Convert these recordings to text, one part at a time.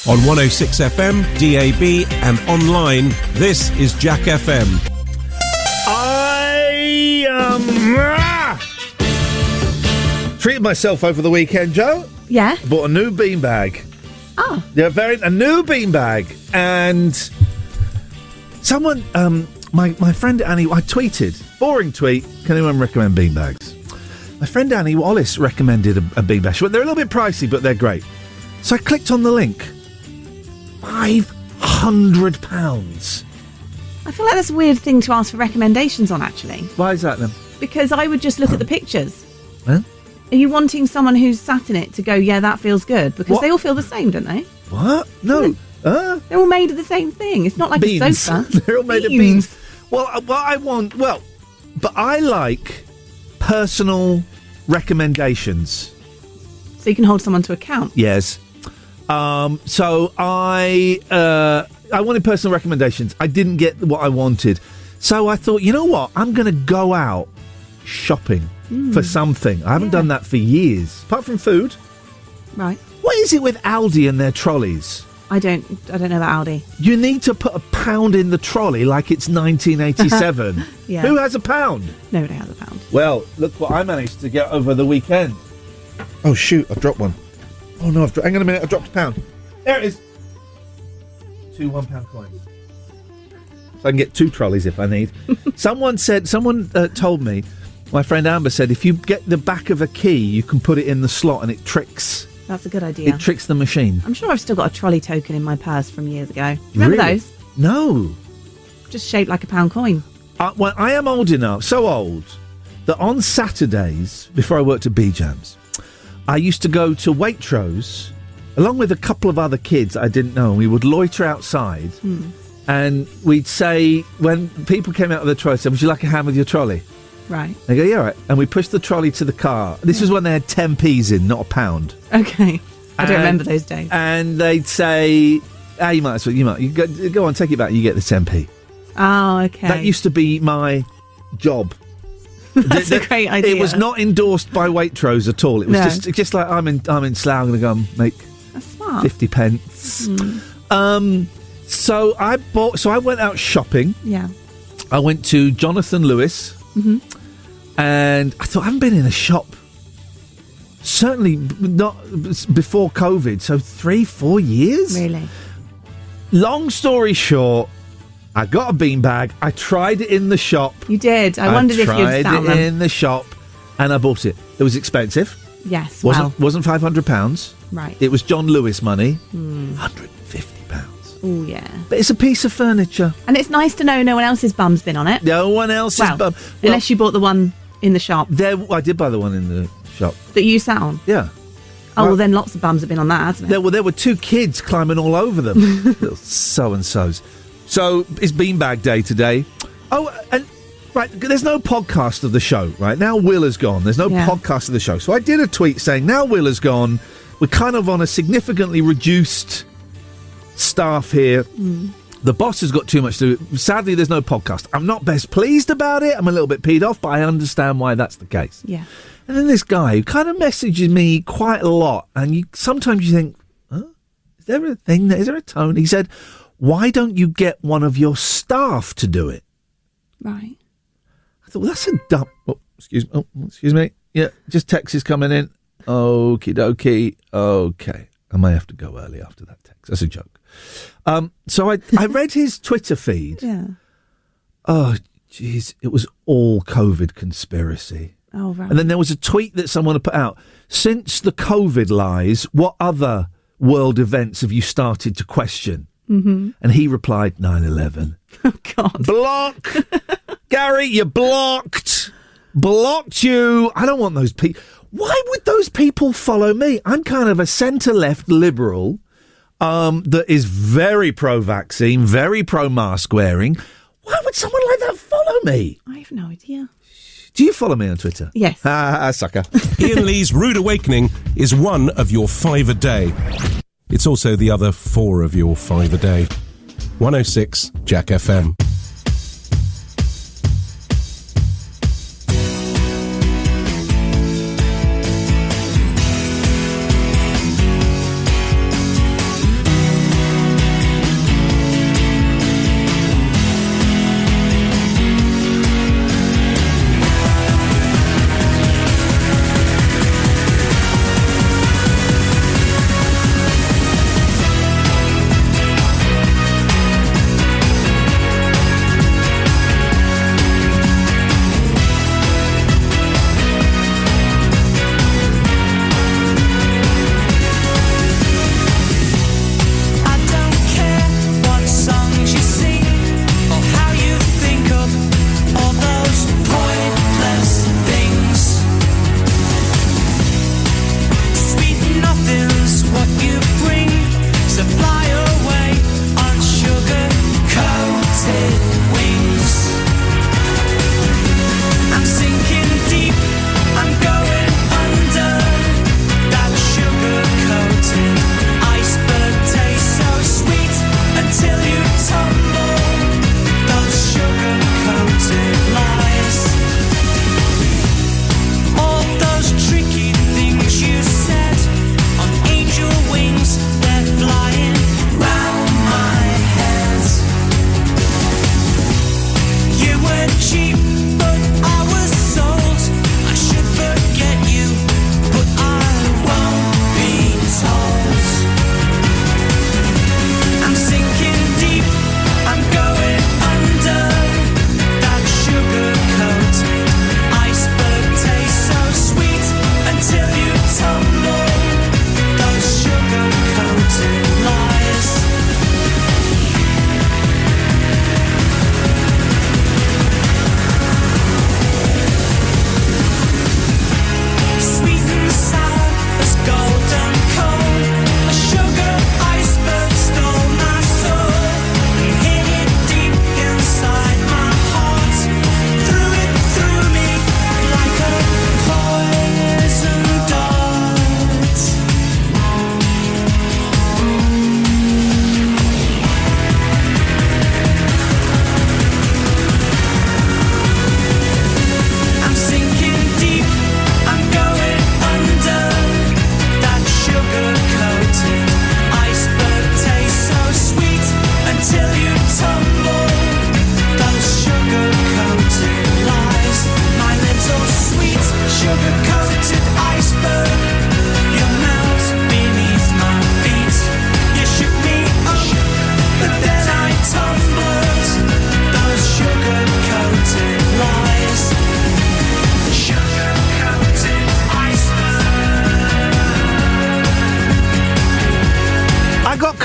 On 106 FM, DAB and online, this is Jack FM. Treated myself over the weekend, Joe. Yeah. Bought a new beanbag. Oh. Yeah, a new beanbag. And someone, my friend Annie, I tweeted, boring tweet, can anyone recommend beanbags? My friend Annie Wallace recommended a beanbag. She went, they're a little bit pricey, but they're great. So I clicked on the link. £500. I feel like that's a weird thing to ask for recommendations on, actually. Why is that then? Because I would just look at the pictures. Huh? Are you wanting someone who's sat in it to go, yeah, that feels good? Because they all feel the same, don't they? What? No. They're all made of the same thing. It's not like beans. a sofa. They're all made of beans. Well, but I like personal recommendations. So you can hold someone to account. Yes. So I wanted personal recommendations. I didn't get what I wanted. So I thought, you know what? I'm going to go out shopping for something. I haven't done that for years, apart from food. Right. What is it with Aldi and their trolleys? I don't know about Aldi. You need to put £1 in the trolley like it's 1987. Yeah. Who has £1? Nobody has £1. Well, look what I managed to get over the weekend. Oh, shoot, I've dropped one. Oh, no, hang on a minute, I dropped £1. There it is. 2 £1 coins. So I can get 2 trolleys if I need. Someone told me, my friend Amber said, if you get the back of a key, you can put it in the slot and it tricks. That's a good idea. It tricks the machine. I'm sure I've still got a trolley token in my purse from years ago. Do you remember those? No. Just shaped like a £1 coin. Well, I am old enough, so old, that on Saturdays, before I worked at B-Jams, I used to go to Waitrose, along with a couple of other kids I didn't know, and we would loiter outside, and we'd say, when people came out of the trolley, said, would you like a hand with your trolley? Right. They go, yeah, right. And we pushed the trolley to the car. This was when they had 10p's in, not £1. Okay. I don't remember those days. And they'd say, you might as well, you go on, take it back, you get the 10p. Oh, okay. That used to be my job. That's a great idea. It was not endorsed by Waitrose at all. It was just like I'm in Slough, I'm going to go and make 50 pence. So I went out shopping. Yeah. I went to Jonathan Lewis, and I thought I haven't been in a shop. Certainly not before COVID. So 3-4 years. Really. Long story short, I got a beanbag. I tried it in the shop. You did. I wondered if you'd found them. I tried it in the shop, and I bought it. It was expensive. Yes. Wasn't £500. Right. It was John Lewis money. £150. Oh yeah. But it's a piece of furniture, and it's nice to know no one else's bum's been on it. No one else's bum. Well, unless you bought the one in the shop. I did buy the one in the shop that you sat on. Yeah. Well, then lots of bums have been on that, hasn't it? There were 2 kids climbing all over them. Little so-and-sos. So it's beanbag day today. Oh, and right, there's no podcast of the show, right? Now Will has gone. There's no podcast of the show. So I did a tweet saying, now Will has gone, we're kind of on a significantly reduced staff here. The boss has got too much to do. Sadly, there's no podcast. I'm not best pleased about it. I'm a little bit peed off, but I understand why that's the case. Yeah. And then this guy who kind of messages me quite a lot, and sometimes you think, huh? Is there a thing? Is there a tone? He said, why don't you get one of your staff to do it? Right. I thought, well, that's a dumb... Oh, excuse me. Yeah, just text is coming in. Okie dokie. Okay. I may have to go early after that text. That's a joke. So I read his Twitter feed. Yeah. Oh, jeez. It was all COVID conspiracy. Oh, right. And then there was a tweet that someone had put out. Since the COVID lies, what other world events have you started to question? And he replied, 9/11. Oh, God. Block! Gary, you're blocked! Blocked you! I don't want those people. Why would those people follow me? I'm kind of a centre-left liberal that is very pro-vaccine, very pro-mask wearing. Why would someone like that follow me? I have no idea. Do you follow me on Twitter? Yes. Sucker. Iain Lee's Rude Awakening is one of your 5 a day. It's also the other 4 of your 5 a day. 106 Jack FM.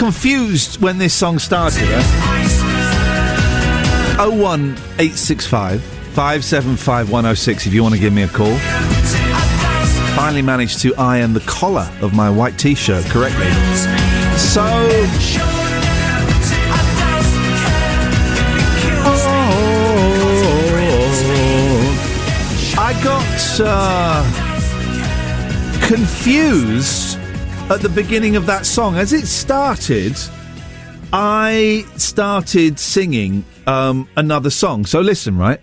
confused when this song started. 01865 575 106 if you want to give me a call. Finally managed to iron the collar of my white t-shirt correctly. So... I got confused at the beginning of that song. As it started, I started singing another song. So listen, right?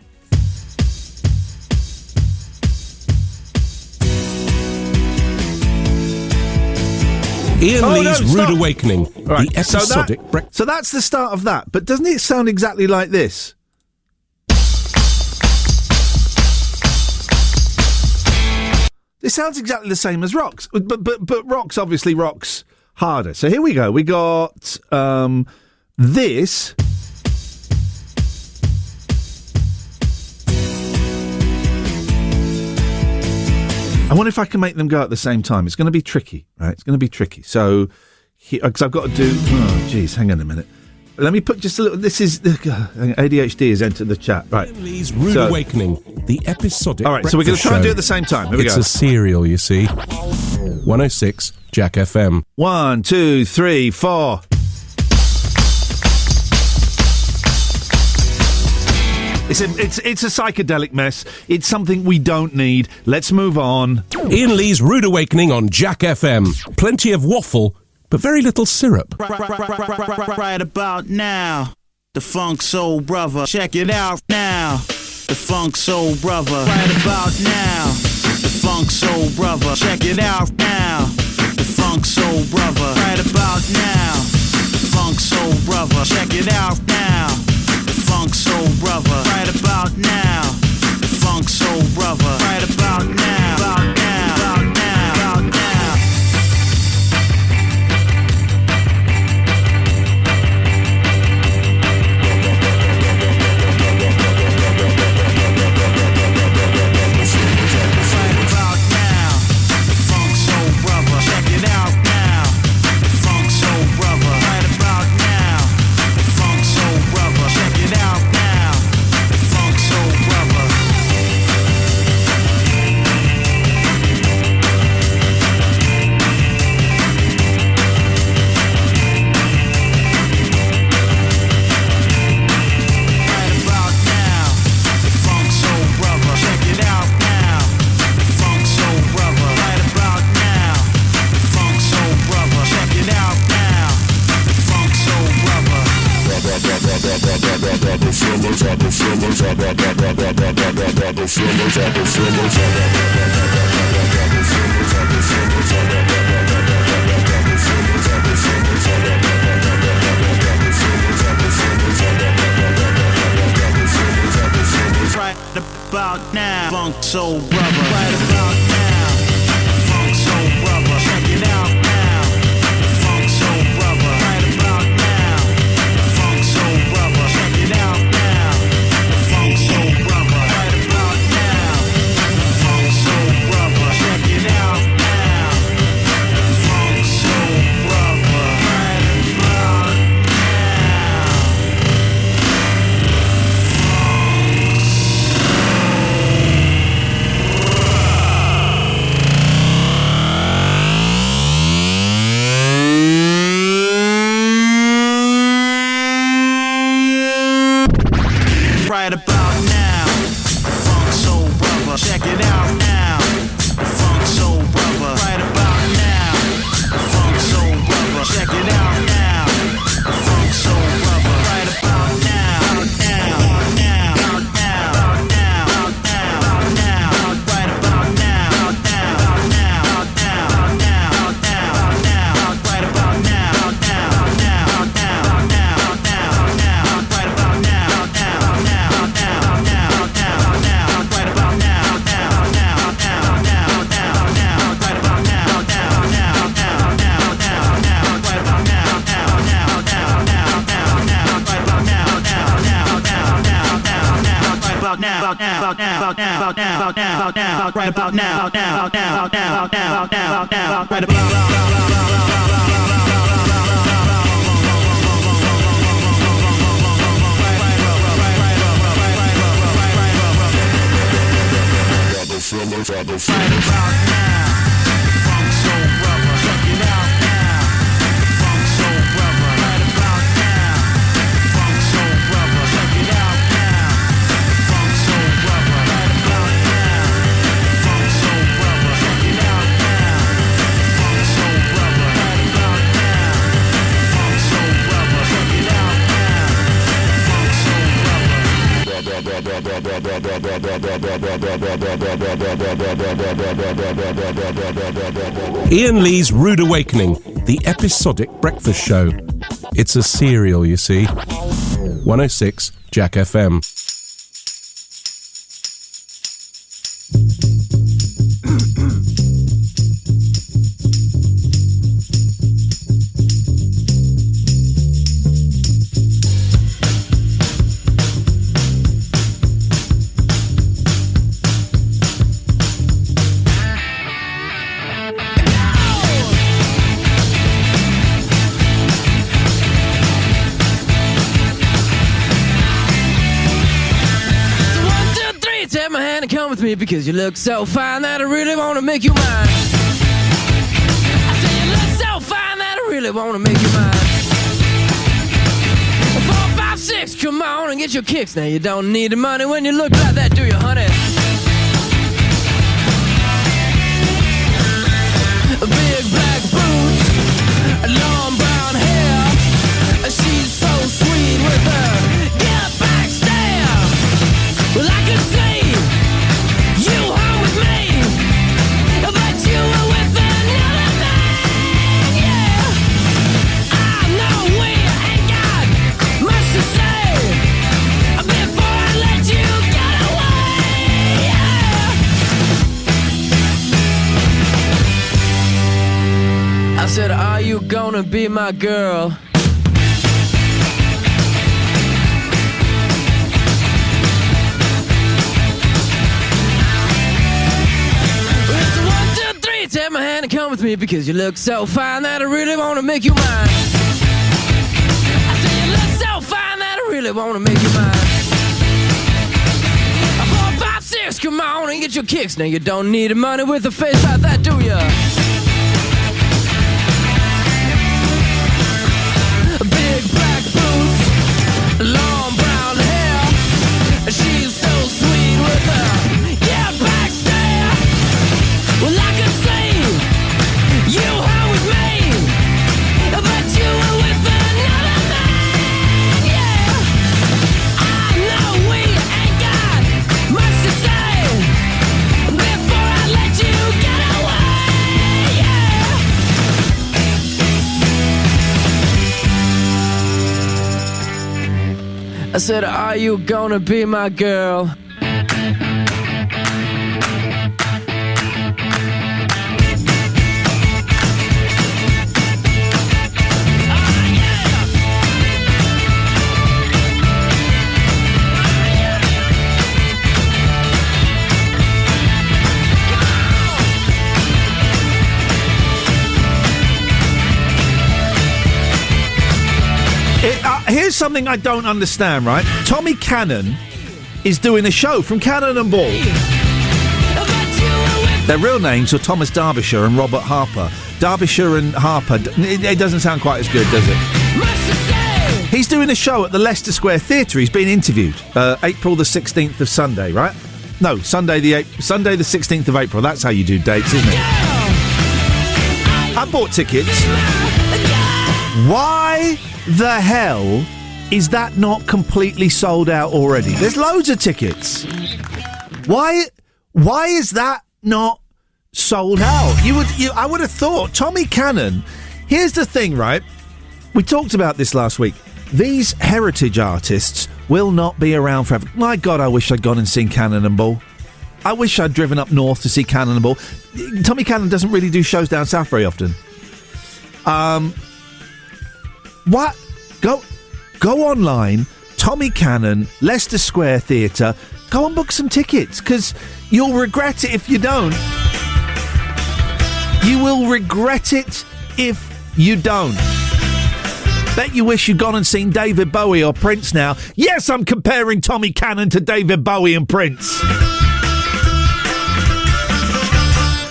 Iain Lee's Rude Awakening, right, the episodic... So that's the start of that, but doesn't it sound exactly like this? It sounds exactly the same as Rocks, but Rocks obviously rocks harder. So here we go. We got this. I wonder if I can make them go at the same time. It's going to be tricky, right? It's going to be tricky. So, because I've got to do... Oh, geez, hang on a minute. Let me put just a little... This is... ADHD has entered the chat. Right. Iain Lee's Rude Awakening, the episodic... All right, so we're going to try and do it at the same time. Here we go. It's a serial, you see. 106 Jack FM. 1, 2, 3, 4... It's a psychedelic mess. It's something we don't need. Let's move on. Iain Lee's Rude Awakening on Jack FM. Plenty of waffle, but very little syrup. Right about now, the Funk Soul Brother. Check it out now, the Funk Soul Brother. Right about now, the Funk Soul Brother. Check it out now, the Funk Soul Brother. Right about now, the Funk Soul Brother. Check it out now. Funk Soul Brother, right about now. The Funk Soul Brother, right about now. About now, about now, about now. Right about now. The Funk Soul Brother, check it out now. The Funk Soul Brother, right about now. The Funk Soul Brother, check it out now. The Funk Soul Brother. Right about now, the Funk Soul Brother. Check it out now. The Funk Soul Brother. Right about now, the Funk Soul Brother. Check it out now. The Funk Soul Brother. Right about now, Funk Soul Brother. Right about now, Funk Soul Brother. Check it out now, Funk Soul Brother. Right about now, Funk Soul Brother. Check it out now, Funk Soul Brother. Right about now, Funk Soul Brother. Check it out now, Funk Soul Brother. Right about right about now, Funk Soul Brother. Check it out now, Funk Soul Brother. Right about now, Funk Soul Brother. Check it out now, Funk Soul Brother. Right about now, now, now, now, now, now, now, right about now, now, now, now, now, now, now, right about now, now, now, now, now, now, now, right about now, now, now, now, now, now, now, right about now, now, now, now, now, now, now, right about now, now, now, now, now, now, now, right about now, now, now, now, now, now, now, right about now, now, now, now, now, now, now, right about now, about now, about now, about now, about now, about now, about now, right about now, now, now, now, now, now, now, now, right about Iain Lee's Rude Awakening, the episodic breakfast show. It's a serial, you see. 106 Jack FM. Me because you look so fine that I really want to make you mine. I say you look so fine that I really want to make you mine. 4, 5, 6, come on and get your kicks. Now you don't need the money when you look like that, do you, honey? Big black boots, long brown hair. She's so sweet with her get back stare. Well, I could say you hung with me, but you were with another man, yeah. I know we ain't got much to say before I let you get away, yeah. I said, are you gonna be my girl? Take my hand and come with me because you look so fine that I really want to make you mine. I say you look so fine that I really want to make you mine. 4, 5, 6, come on and get your kicks. Now you don't need the money with a face like that, do ya? Big black boots, long brown hair. She's so sweet with her yeah back stare. Well, I could say you hung with me, but you were with another man, yeah. I know we ain't got much to say before I let you get away, yeah. I said, are you gonna be my girl? Here's something I don't understand, right? Tommy Cannon is doing a show from Cannon and Ball. Their real names were Thomas Derbyshire and Robert Harper. Derbyshire and Harper, it doesn't sound quite as good, does it? He's doing a show at the Leicester Square Theatre. He's been interviewed. April the 16th of Sunday, right? No, Sunday the 16th of April. That's how you do dates, isn't it? I bought tickets. Why the hell is that not completely sold out already? There's loads of tickets. Why is that not sold out? I would have thought Tommy Cannon. Here's the thing, right? We talked about this last week. These heritage artists will not be around forever. My God, I wish I'd gone and seen Cannon and Ball. I wish I'd driven up north to see Cannon and Ball. Tommy Cannon doesn't really do shows down south very often. What? Go online, Tommy Cannon, Leicester Square Theatre. Go and book some tickets, because you'll regret it if you don't. You will regret it if you don't. Bet you wish you'd gone and seen David Bowie or Prince now. Yes, I'm comparing Tommy Cannon to David Bowie and Prince.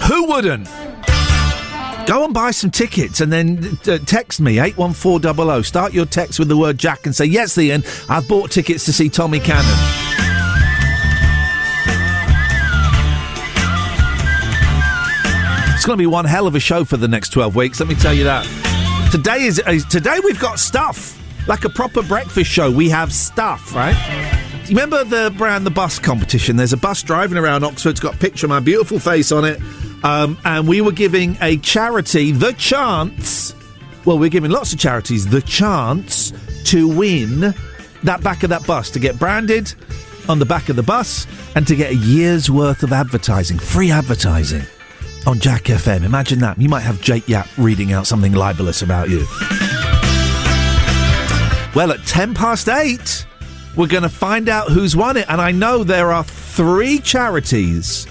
Who wouldn't? Go and buy some tickets and then text me, 81400. Start your text with the word Jack and say, yes, Iain, I've bought tickets to see Tommy Cannon. It's going to be one hell of a show for the next 12 weeks, let me tell you that. Today we've got stuff. Like a proper breakfast show, we have stuff, right? remember the Brand the Bus competition? There's a bus driving around Oxford. It's got a picture of my beautiful face on it. And we were giving a charity the chance. Well, we're giving lots of charities the chance to win that back of that bus, to get branded on the back of the bus and to get a year's worth of advertising, free advertising on Jack FM. Imagine that. You might have Jake Yap reading out something libelous about you. Well, at 8:10, we're going to find out who's won it. And I know there are 3 charities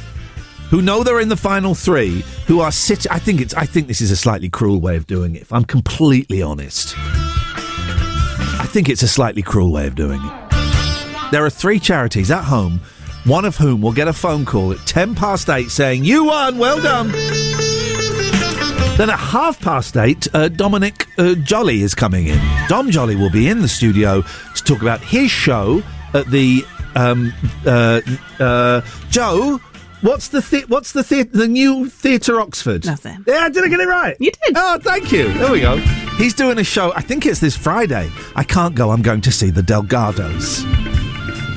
who know they're in the final 3 who are sitting. I think this is a slightly cruel way of doing it, if I'm completely honest. I think it's a slightly cruel way of doing it. There are 3 charities at home, one of whom will get a phone call at 8:10 saying, "You won, well done." Then at 8:30, Dominic Jolly is coming in. Dom Jolly will be in the studio to talk about his show at the Joe. What's the new Theatre Oxford? That's it. Yeah, did I get it right? You did. Oh, thank you. There we go. He's doing a show. I think it's this Friday. I can't go. I'm going to see the Delgados.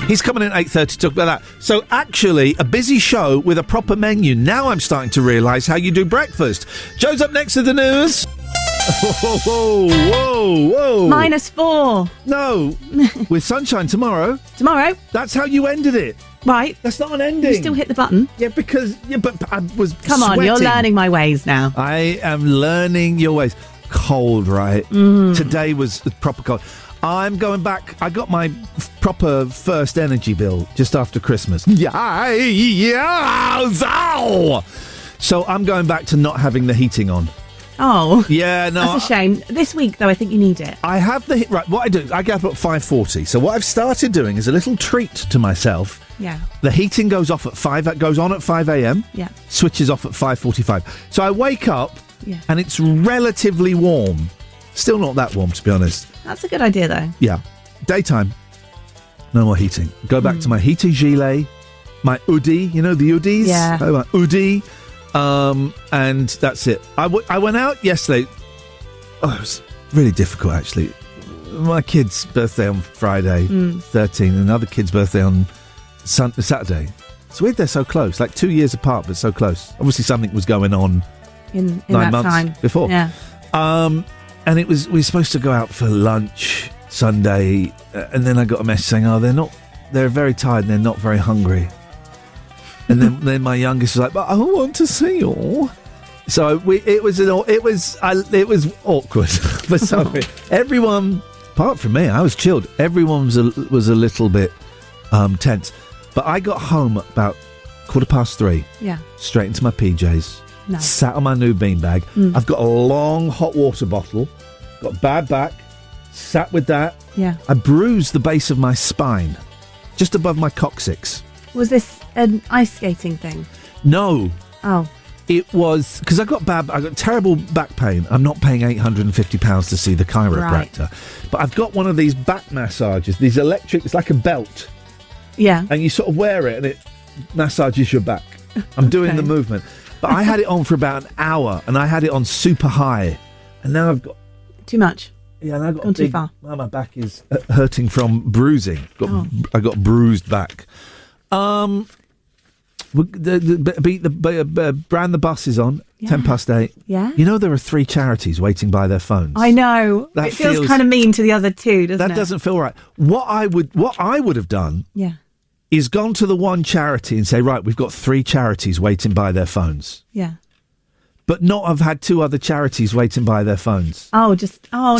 He's coming in at 8:30 to talk about that. So actually, a busy show with a proper menu. Now I'm starting to realise how you do breakfast. Joe's up next to the news. Whoa. -4. No. With sunshine tomorrow. Tomorrow. That's how you ended it. Right. That's not an ending. You still hit the button. Yeah, because... Yeah, but I was Come on, sweating. you're learning my ways now. I am learning your ways. Cold, right? Today was proper cold. I'm going back. I got my proper first energy bill just after Christmas. So I'm going back to not having the heating on. Oh. Yeah, no. That's a shame. This week, though, I think you need it. I have the... Right, what I do, I get up at 5:40. So what I've started doing is a little treat to myself. Yeah. The heating goes off at 5. That goes on at 5 a.m. Yeah. Switches off at 5:45. So I wake up Yeah. and it's relatively warm. Still not that warm, to be honest. That's a good idea, though. Yeah. Daytime, no more heating. Go back to my heated gilet, my hoodie, you know, the hoodies? Yeah. My hoodie, and that's it. I went out yesterday. Oh, it was really difficult, actually. My kid's birthday on Friday, 13, and another kid's birthday on Saturday. It's weird they're so close, like 2 years apart, but so close. Obviously something was going on in 9 that months time. before. Yeah. And we were supposed to go out for lunch Sunday, and then I got a message saying, they're very tired and they're not very hungry. And then my youngest was like, but I want to see you. So it was awkward for some. Everyone, apart from me, I was chilled. Everyone was a little bit tense. But I got home about 3:15. Yeah. Straight into my PJs. Nice. Sat on my new beanbag. I've got a long hot water bottle. Got a bad back. Sat with that. Yeah. I bruised the base of my spine, just above my coccyx. Was this an ice skating thing? No. Oh. It was because I got terrible back pain. I'm not paying £850 to see the chiropractor, Right. but I've got one of these back massages. These electric. It's like a belt, Yeah. and you sort of wear it, and it massages your back. I'm doing Okay. the movement, but I had it on for about an hour, and I had it on super high, and now I've got. Too much. Yeah, and I got Gone too far. Now my back is hurting from bruising. I got bruised back. The Brand the Bus is on. Yeah. 8:10. Yeah. You know there are 3 charities waiting by their phones. I know. That it feels feels- kind of mean to the other two, doesn't it? That doesn't feel right. What I would have done Yeah. is gone to the one charity and say, right, we've got 3 charities waiting by their phones, Yeah. but not have had 2 other charities waiting by their phones. Oh, Just, no.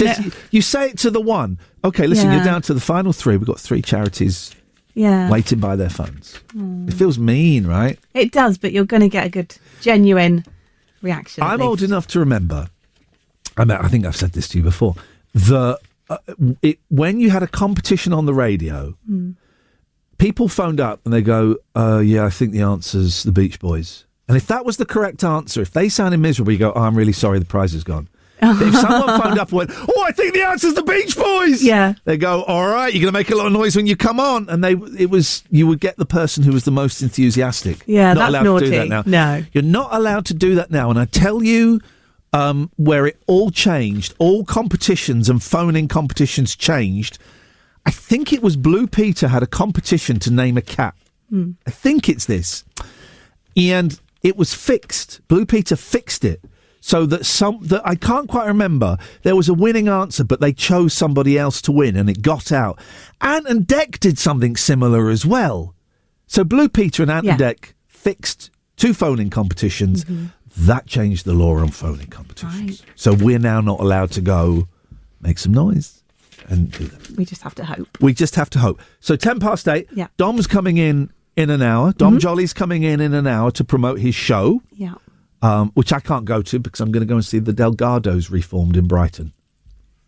you say it to the one. Okay, listen, Yeah. you're down to the final 3. We've got 3 charities Yeah. waiting by their phones. It feels mean, right? It does, but you're going to get a good, genuine reaction. at I'm least. old enough to remember. I think I've said this to you before. When you had a competition on the radio, people phoned up and they go, "Yeah, I think the answer's the Beach Boys." And if that was the correct answer, if they sounded miserable, you go, "Oh, I'm really sorry, the prize is gone." If someone phoned up and went, "Oh, I think the answer's the Beach Boys," Yeah. they go, "All right, you're going to make a lot of noise when you come on," and you would get the person who was the most enthusiastic. Yeah, not that's allowed naughty. to do that now. No. You're not allowed to do that now, and I tell you, where it all changed, all competitions and phoning competitions changed I think it was Blue Peter had a competition to name a cat. I think it's this. And it was fixed. Blue Peter fixed it so that I can't quite remember. There was a winning answer, but they chose somebody else to win, and it got out. Ant and Dec did something similar as well. So Blue Peter and Ant and Dec fixed 2 phoning competitions. That changed the law on phoning competitions. Right. So we're now not allowed to go make some noise and do them. We just have to hope. We just have to hope. So 8:10. Yeah. Dom's coming in an hour. Dom Jolly's coming in an hour to promote his show. Yeah. Which I can't go to because I'm going to go and see the Delgados reformed in Brighton.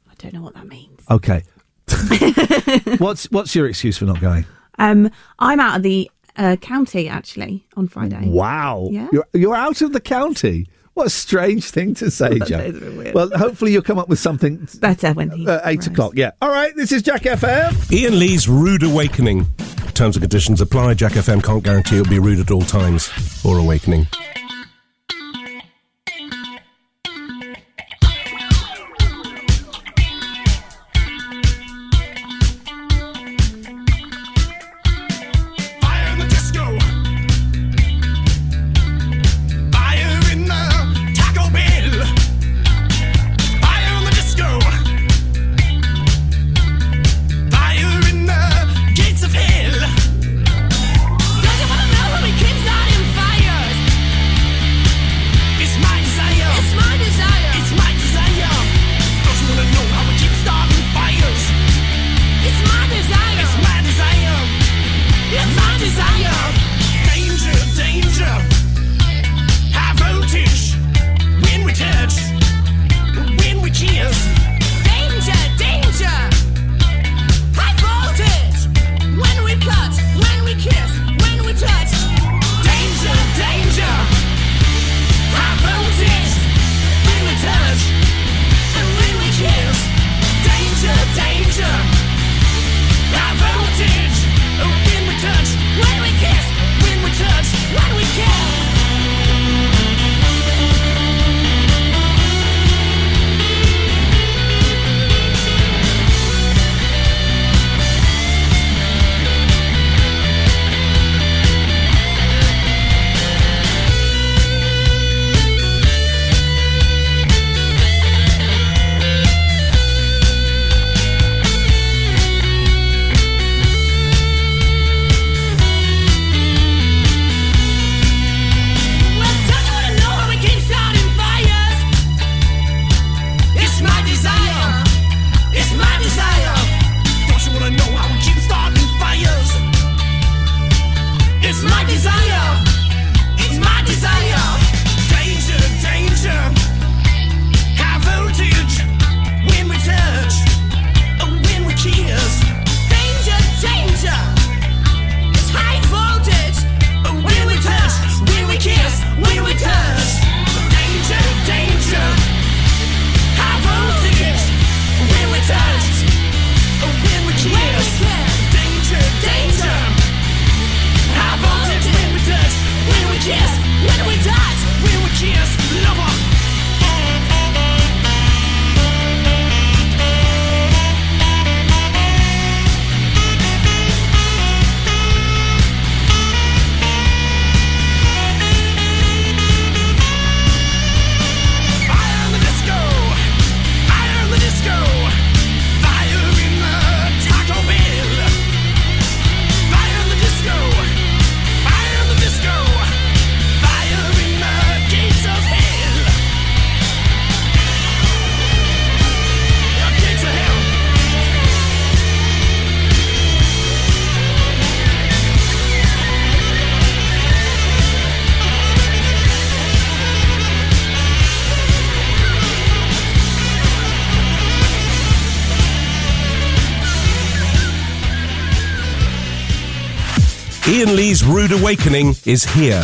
I don't know what that means. Okay. What's your excuse for not going? I'm out of the county, actually, on Friday. Wow. Yeah. You're out of the county. What a strange thing to say, That Jo. is a bit weird. Well, hopefully you'll come up with something Better when he 8 arrives. o'clock. Yeah. All right, this is Jack FM. Iain Lee's Rude Awakening. Terms and conditions apply. Jack FM can't guarantee it'll be rude at all times or awakening. Fire in the disco. Fire in the Taco Bell. Fire in the disco. Fire in the gates of hell. Don't you wanna know how we keep starting fires? It's my desire. It's my desire. It's my desire. Don't you wanna know how we keep starting fires? It's my desire. It's my desire. It's my desire. Danger, danger. High voltage. When we touch. When we kiss. Danger, danger. High voltage. When we cut. When we kiss. When we touch. Danger, danger. High voltage. When we touch. And when we kiss. Danger, danger. High voltage. When we touch, when we kiss, when we touch, when we kiss. Well, don't you wanna know how we keep starting fires? It's my desire. It's my desire. Don't you wanna know how we keep starting fires? It's my desire. It's my desire. Danger, danger. High voltage. When we touch. When we kiss. Danger, danger. It's high voltage. When we touch, when we kiss, when we touch. Danger, danger. High voltage. When we touch, when we kiss. Danger, danger. High voltage. When we touch, when we kiss, when we touch, when we kiss. Lover. Fire in the disco. Fire in the disco. Fire in the Taco Bell. Fire in the disco. Fire in the disco. Fire in the gates of hell. The gates of hell. Iain Lee's Rude Awakening is here.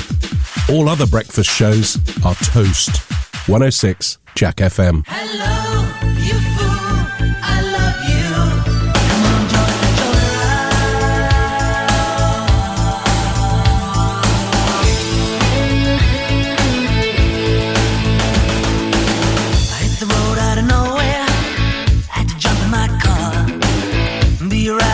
All other breakfast shows are toast. 106 Jack FM. Hello, you fool, I love you. Come on, join the I hit the road out of nowhere. Had to jump in my car and be right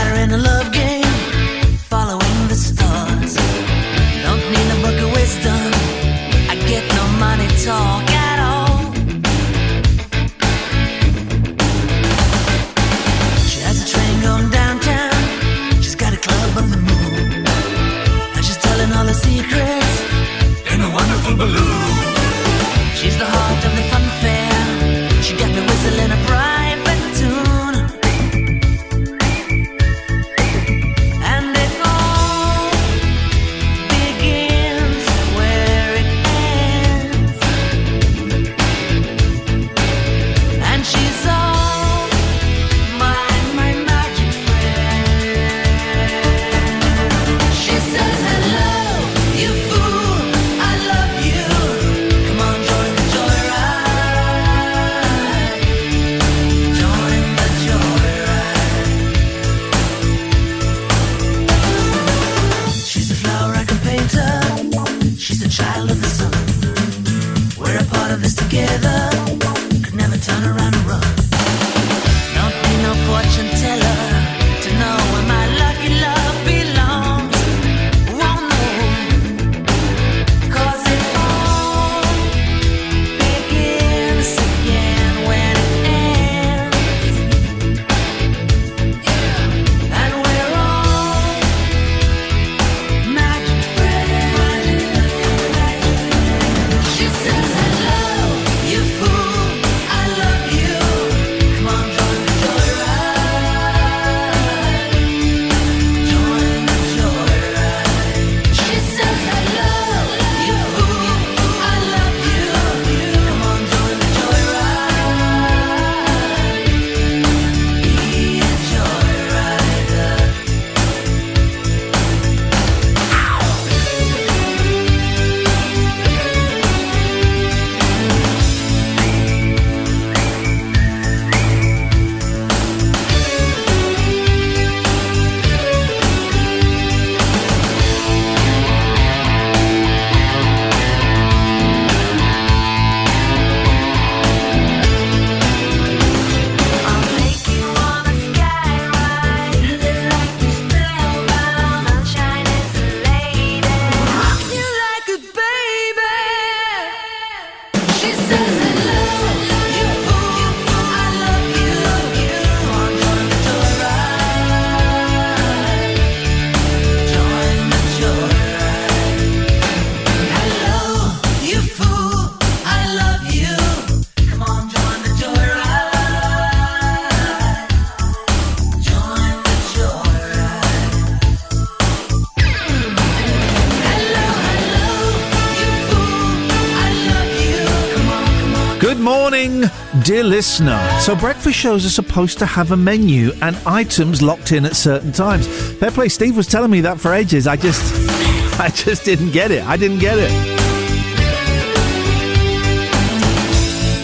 Good morning, dear listener. So breakfast shows are supposed to have a menu and items locked in at certain times. Fair play, Steve was telling me that for ages. I just didn't get it. I didn't get it.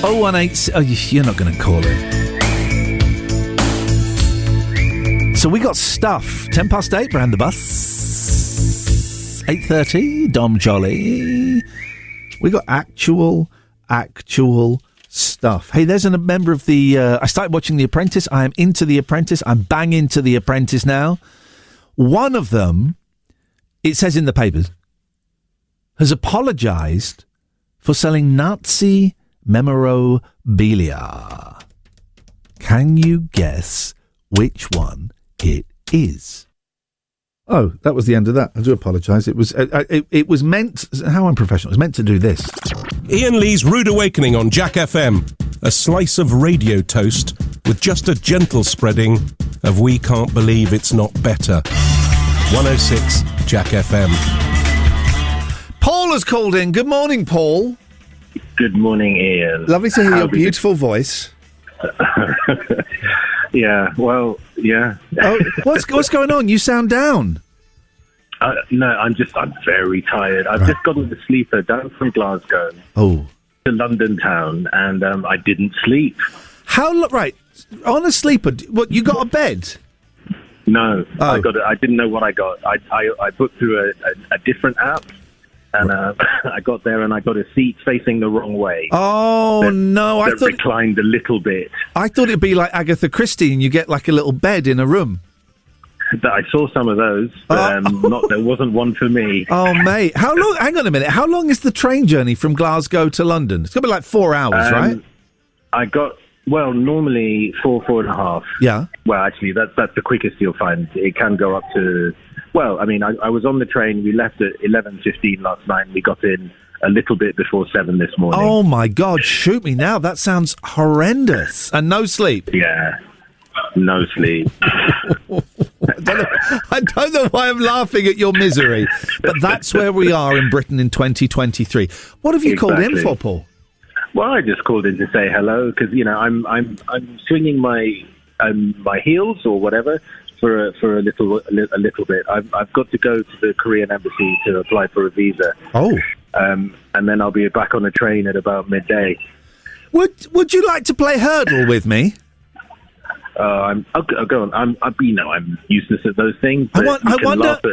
018... Oh, you're not going to call it. So we got stuff. 10 past 8, we're on the bus. 8:30, Dom Jolly. We got actual stuff. Hey, there's a member of the... I started watching The Apprentice. I am into The Apprentice. I'm bang into The Apprentice now. One of them, it says in the papers, has apologised for selling Nazi memorabilia. Can you guess which one it is? Oh, that was the end of that. I do apologise. It was meant... How unprofessional. It was meant to do this. Iain Lee's Rude Awakening on Jack FM. A slice of radio toast with just a gentle spreading of We Can't Believe It's Not Better. 106 Jack FM. Paul has called in. Good morning, Paul. Good morning, Ian. Lovely to hear your beautiful voice. Yeah, well, yeah. Oh, what's going on? You sound down. No, I'm very tired. I've just gotten the sleeper down from Glasgow to London town, and I didn't sleep. Right, on a sleeper, what, you got a bed? No, I didn't know what I got. I booked through a different app, and I got there and I got a seat facing the wrong way. Oh, no. I thought reclined a little bit. I thought it'd be like Agatha Christie and you get like a little bed in a room. I saw some of those, but there wasn't one for me. Oh, mate. How long? Hang on a minute. How long is the train journey from Glasgow to London? It's going to be like 4 hours, right? Normally 4.5. Yeah. Well, actually, that's the quickest you'll find. It can go up to... Well, I mean, I was on the train. We left at 11:15 last night, and we got in a little bit before 7 this morning. Oh, my God. Shoot me now. That sounds horrendous. And no sleep. Yeah. No sleep. I don't know why I'm laughing at your misery, but that's where we are in Britain in 2023. What have you called in for, Paul? Well, I just called in to say hello because I'm swinging my heels or whatever for a little bit. I've got to go to the Korean embassy to apply for a visa. Oh, and then I'll be back on the train at about midday. Would you like to play hurdle with me? I'll go on. I'm useless at those things. But I wonder. Laugh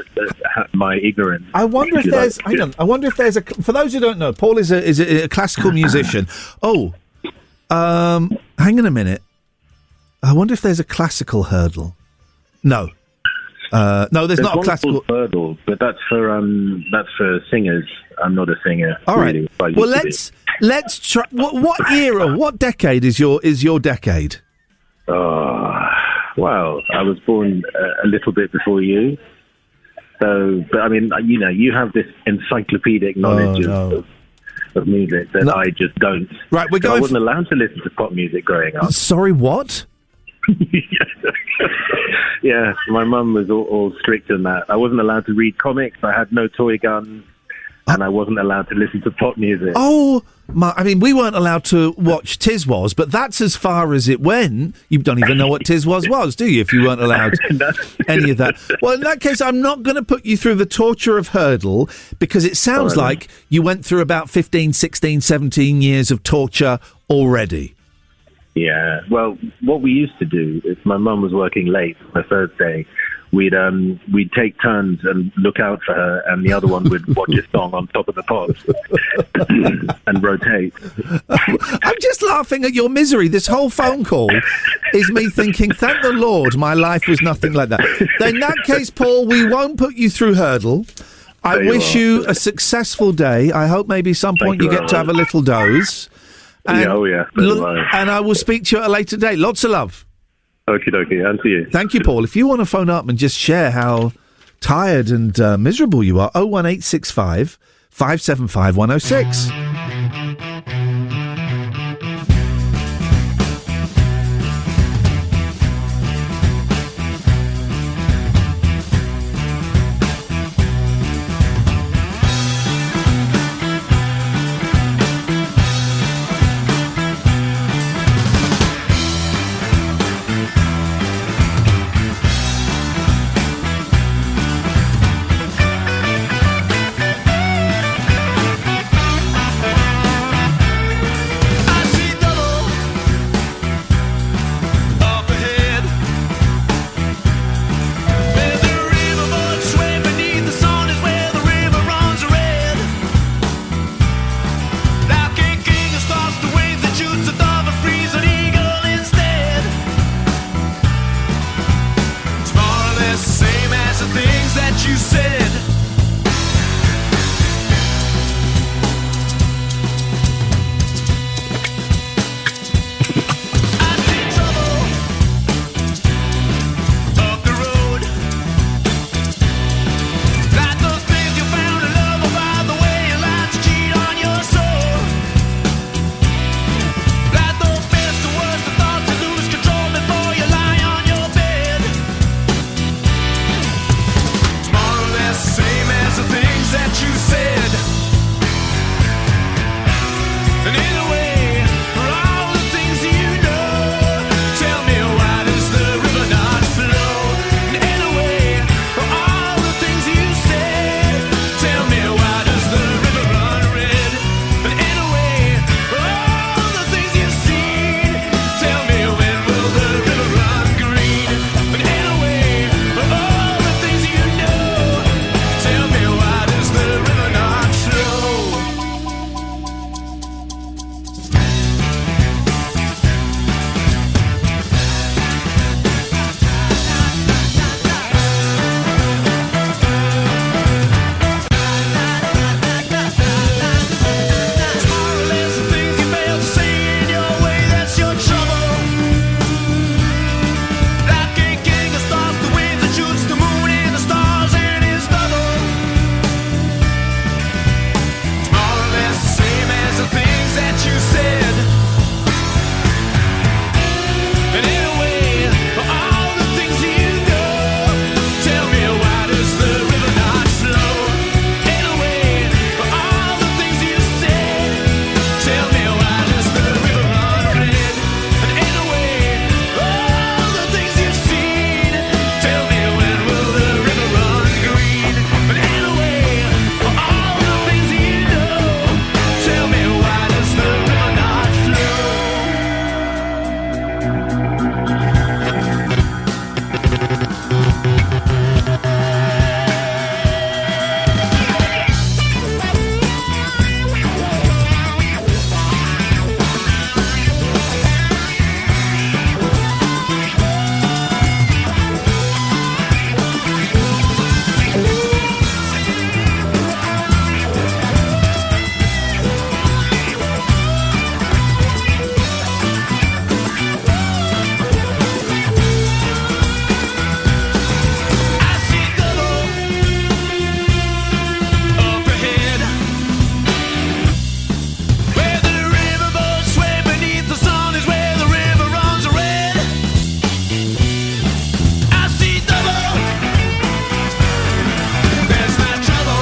at my ignorance. I wonder if there's. Hang on. I wonder if there's a. For those who don't know, Paul is a classical musician. Oh, hang on a minute. I wonder if there's a classical hurdle. No, there's not a classical hurdle, but that's for singers. I'm not a singer. All right. Really. Well, let's try. What era? What decade is your decade? Well, I was born a little bit before you. So, but I mean, you have this encyclopedic knowledge of music that I just don't. Right, we're going. I wasn't allowed to listen to pop music growing up. Sorry, what? Yeah, my mum was all strict on that. I wasn't allowed to read comics. I had no toy guns. And I wasn't allowed to listen to pop music. Oh, I mean, we weren't allowed to watch Tiz Was, but that's as far as it went. You don't even know what Tiz Was, do you, if you weren't allowed any of that? Well, in that case, I'm not going to put you through the torture of hurdle, because it sounds like you went through about 15, 16, 17 years of torture already. Yeah, well, what we used to do, if my mum was working late on a Thursday, we'd take turns and look out for her, and the other one would watch a song on top of the pot and rotate. I'm just laughing at your misery. This whole phone call is me thinking, thank the Lord my life was nothing like that. In that case, Paul, we won't put you through hurdle. I wish you a successful day. I hope maybe some point you get to have a little doze. And, and I will speak to you at a later date. Lots of love. Okie dokie, and to you. Thank you, Paul. If you want to phone up and just share how tired and miserable you are, 01865 575 106. that you said. I see trouble up the road. Like those things you found in love, about the way you like to cheat on your soul. Like those best and worst of thoughts you lose control before you lie on your bed. It's more or less the same as the things that you said. And in a way, for all the things you know, tell me why does the river not flow? And in a way, for all the things you said, tell me why does the river run red? And in a way, for all the things you've seen, tell me when will the river run green? And in a way, for all the things you know, tell me why does the river not flow? More or less the things you fail to see in your way, that's your trouble. Like a king of stars, the winds that shoots the moon and the stars and his double. It's more or less the same as the things that you said. And in a way, for all the things you know, tell me why does the river not flow? In a way, for all the things you said, tell me why does the river run red? And in a way, for all the things you've seen, tell me when will the river run green? But in a way, for all the things you know, tell me why does the river not flow? I see double up ahead, where the riverboats sway beneath the sun is where the river runs red. I see double, there's my trouble.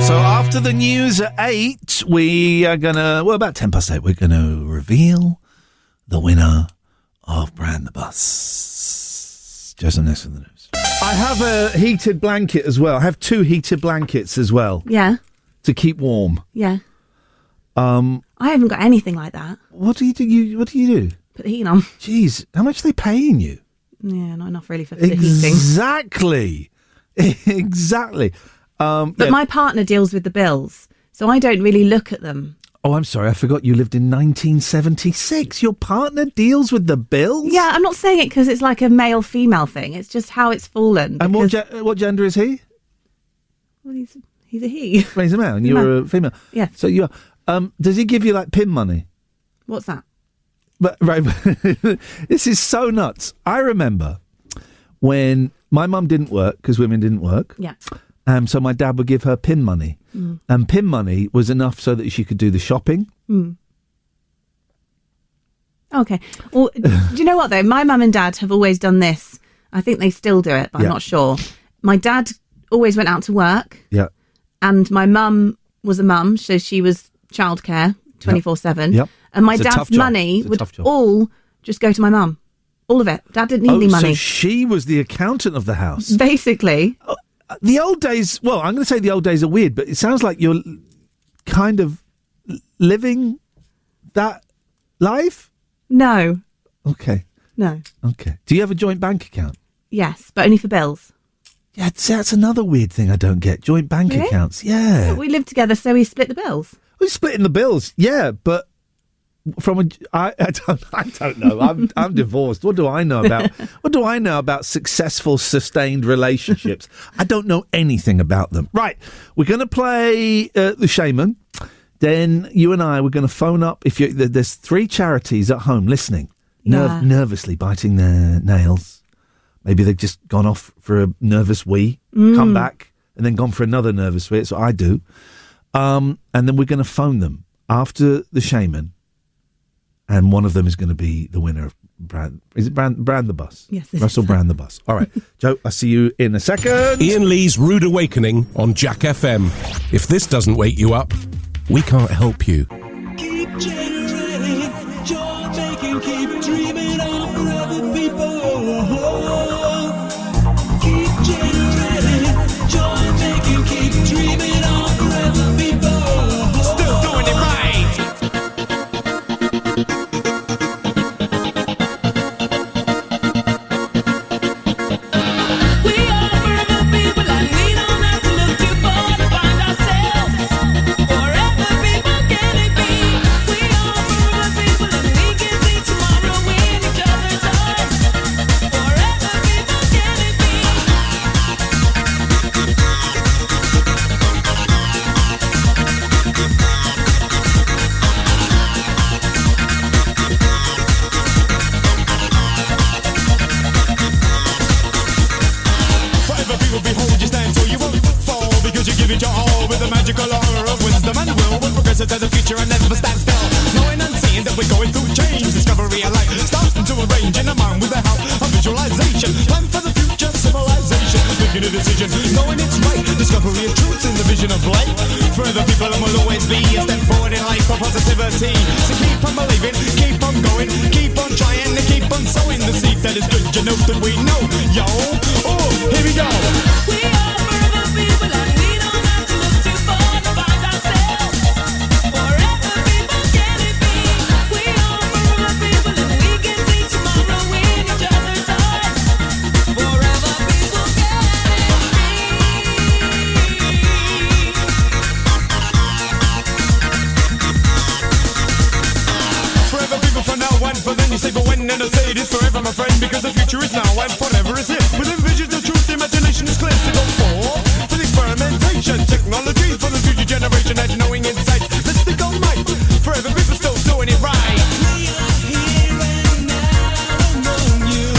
So after the news at 8, we are going to, well, about 10 past 8, we're going to reveal the winner of Brand the Bus. Just next to the news. I have a heated blanket as well. I have 2 heated blankets as well Yeah. to keep warm. Yeah. I haven't got anything like that. What do you do? What do you do? Put the heating on. Jeez, how much are they paying you? Yeah, not enough really for the heating. Exactly. Exactly. But Yeah. my partner deals with the bills, so I don't really look at them. Oh, I'm sorry. I forgot you lived in 1976. Your partner deals with the bills? Yeah, I'm not saying it because it's like a male-female thing. It's just how it's fallen. And because- what gender is he? Well, he's a he. Well, he's a man and you're a female. Yeah. So you are. Does he give you like pin money? What's that? But right, this is so nuts. I remember when my mum didn't work because women didn't work. Yeah. So my dad would give her pin money. And pin money was enough so that she could do the shopping. Okay. Well, do you know what, though? My mum and dad have always done this. I think they still do it, but Yeah. I'm not sure. My dad always went out to work, Yeah. and my mum was a mum, so she was childcare 24/7. Yep. And my It's a tough dad's job. money It's a would tough job. all just go to my mum. All of it. Dad didn't need any money. So she was the accountant of the house. Basically. The old days, well, I'm going to say the old days are weird, but it sounds like you're kind of living that live? No. Okay. No. Okay. Do you have a joint bank account? Yes, but only for bills. Yeah, that's another weird thing I don't get. Joint bank Really? accounts. Yeah. We live together, so we split the bills. We're splitting the bills. Yeah, but I don't know. I'm divorced. What do I know about successful, sustained relationships? I don't know anything about them. Right. We're going to play The Shaman. Then you and I, we're going to phone up. There's 3 charities at home listening, nervously biting their nails. Maybe they've just gone off for a nervous wee, come back, and then gone for another nervous wee. That's what I do. And then we're going to phone them after The Shaman, and one of them is going to be the winner of Brand the Bus? Yes. Russell Brand the Bus. All right, Joe, I'll see you in a second. Iain Lee's Rude Awakening on Jack FM. If this doesn't wake you up, we can't help you. Keep generating, joy making, keep dreaming on for other people. Keep generating, joy making, keep dreaming on for other people. Still doing it right. We are forever people, and we don't have to look too far to find ourselves. Forever people can it be? We are forever people, and we can see tomorrow in each other's eyes. Forever people can it be? Forever people behold you stand so you won't fall, because you give it your all with the magical aura of wisdom and will. We're progressive to the future and never stand still, knowing and seeing that we're going through change. Discovery and light starting to arrange in a mind with the help of visualization. Plan for the future civilization, making a decision, knowing it's right. Discovery of truth in the vision of light. Forever people and will always be a step forward in life for positivity. So keep on believing, keep on going, keep on trying to keep on sowing the seed that is good. You know that we know, yo. Oh, here we go. We are forever people, and we don't have to look too far to find ourselves. Forever people can it be? We are forever people, and we can see tomorrow in each other's eyes. Forever people can it be? Forever people for now and for then. You say for when, and I say it is forever, my friend, because the future is now and forever is here. Within visions of truth, the imagination is clear to go for the experimentation, technology for the future generation, and knowing insight, mystical might. Forever people still doing it right. We are here and now among you.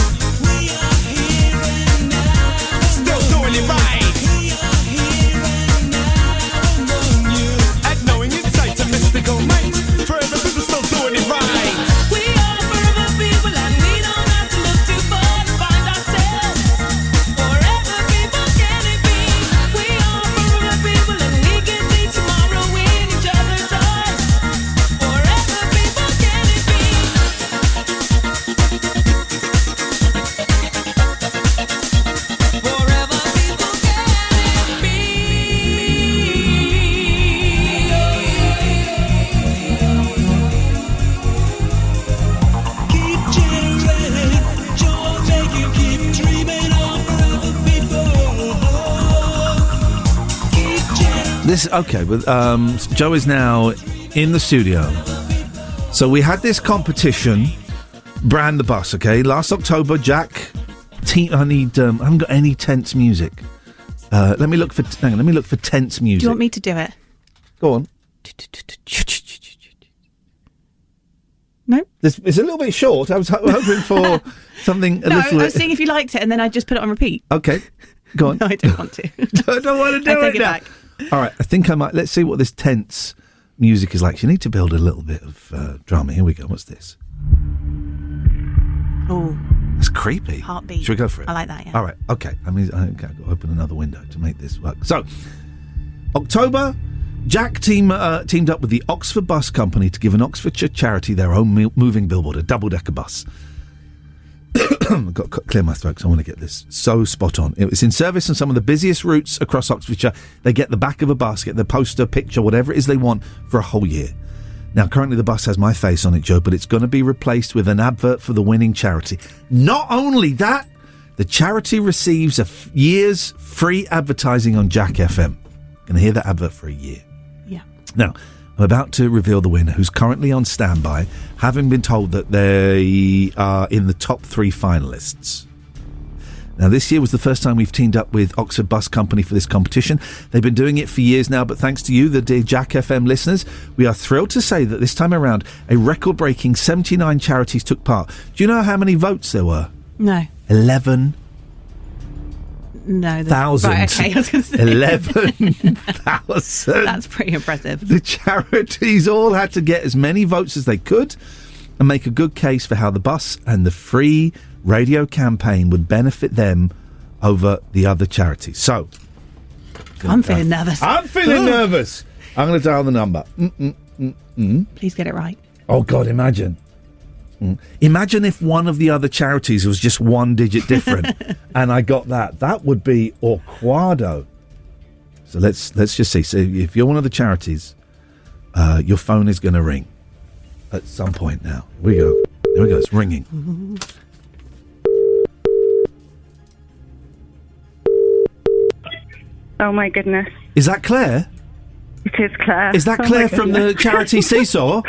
We are here and now still doing it right. We are here and now among you. And knowing insight and mystical might. Forever people still doing it right. We are forever people, and we don't have to look too far to find ourselves. Forever people can it be? We are forever people, and we can see tomorrow in each other's eyes. Forever people can it be? Forever people can it be? Keep generating, joy making, keep dreaming on for other people. Keep generating. This okay, but Joe is now in the studio. So we had this competition, Brand the Bus. Okay, last October, Jack. I haven't got any tense music. Let me look for. Hang on, let me look for tense music. Do you want me to do it? Go on. No? It's a little bit short. I was hoping for something a No, little I was bit. seeing if you liked it, and then I just put it on repeat. Okay, go on. No, I don't want to. I don't want to do I take it it now. back. All right, I think I might. Let's see what this tense music is like. You need to build a little bit of drama. Here we go. What's this? Oh, It's creepy. Heartbeat. Should we go for it? I like that, yeah. All right, okay. I've got to open another window to make this work. So, October, Jack teamed up with the Oxford Bus Company to give an Oxfordshire charity their own moving billboard, a double-decker bus. I've got to clear my throat because I want to get this so spot on. It was in service on some of the busiest routes across Oxfordshire. They get the back of a bus, get the poster, picture, whatever it is they want for a whole year. Now, currently the bus has my face on it, Joe, but it's going to be replaced with an advert for the winning charity. Not only that, the charity receives a year's free advertising on Jack FM. Going to hear that advert for a year. Yeah. Now, I'm about to reveal the winner, who's currently on standby, having been told that they are in the top 3 finalists. Now, this year was the first time we've teamed up with Oxford Bus Company for this competition. They've been doing it for years now, but thanks to you, the dear Jack FM listeners, we are thrilled to say that this time around, a record-breaking 79 charities took part. Do you know how many votes there were? No. 11,000. No. Right, okay, I was going to say. 11,000. That's pretty impressive. The charities all had to get as many votes as they could and make a good case for how the bus and the free radio campaign would benefit them over the other charities. So, I'm feeling nervous. I'm feeling nervous. I'm going to dial the number. Please get it right. Oh, God, imagine. Imagine if one of the other charities was just one digit different and I got that. That would be awkwado. So let's just see. So if you're one of the charities, your phone is going to ring at some point now. Here we go. Here we go. It's ringing. Oh, my goodness. Is that Claire? It is Claire. Is that Claire from the charity Seesaw?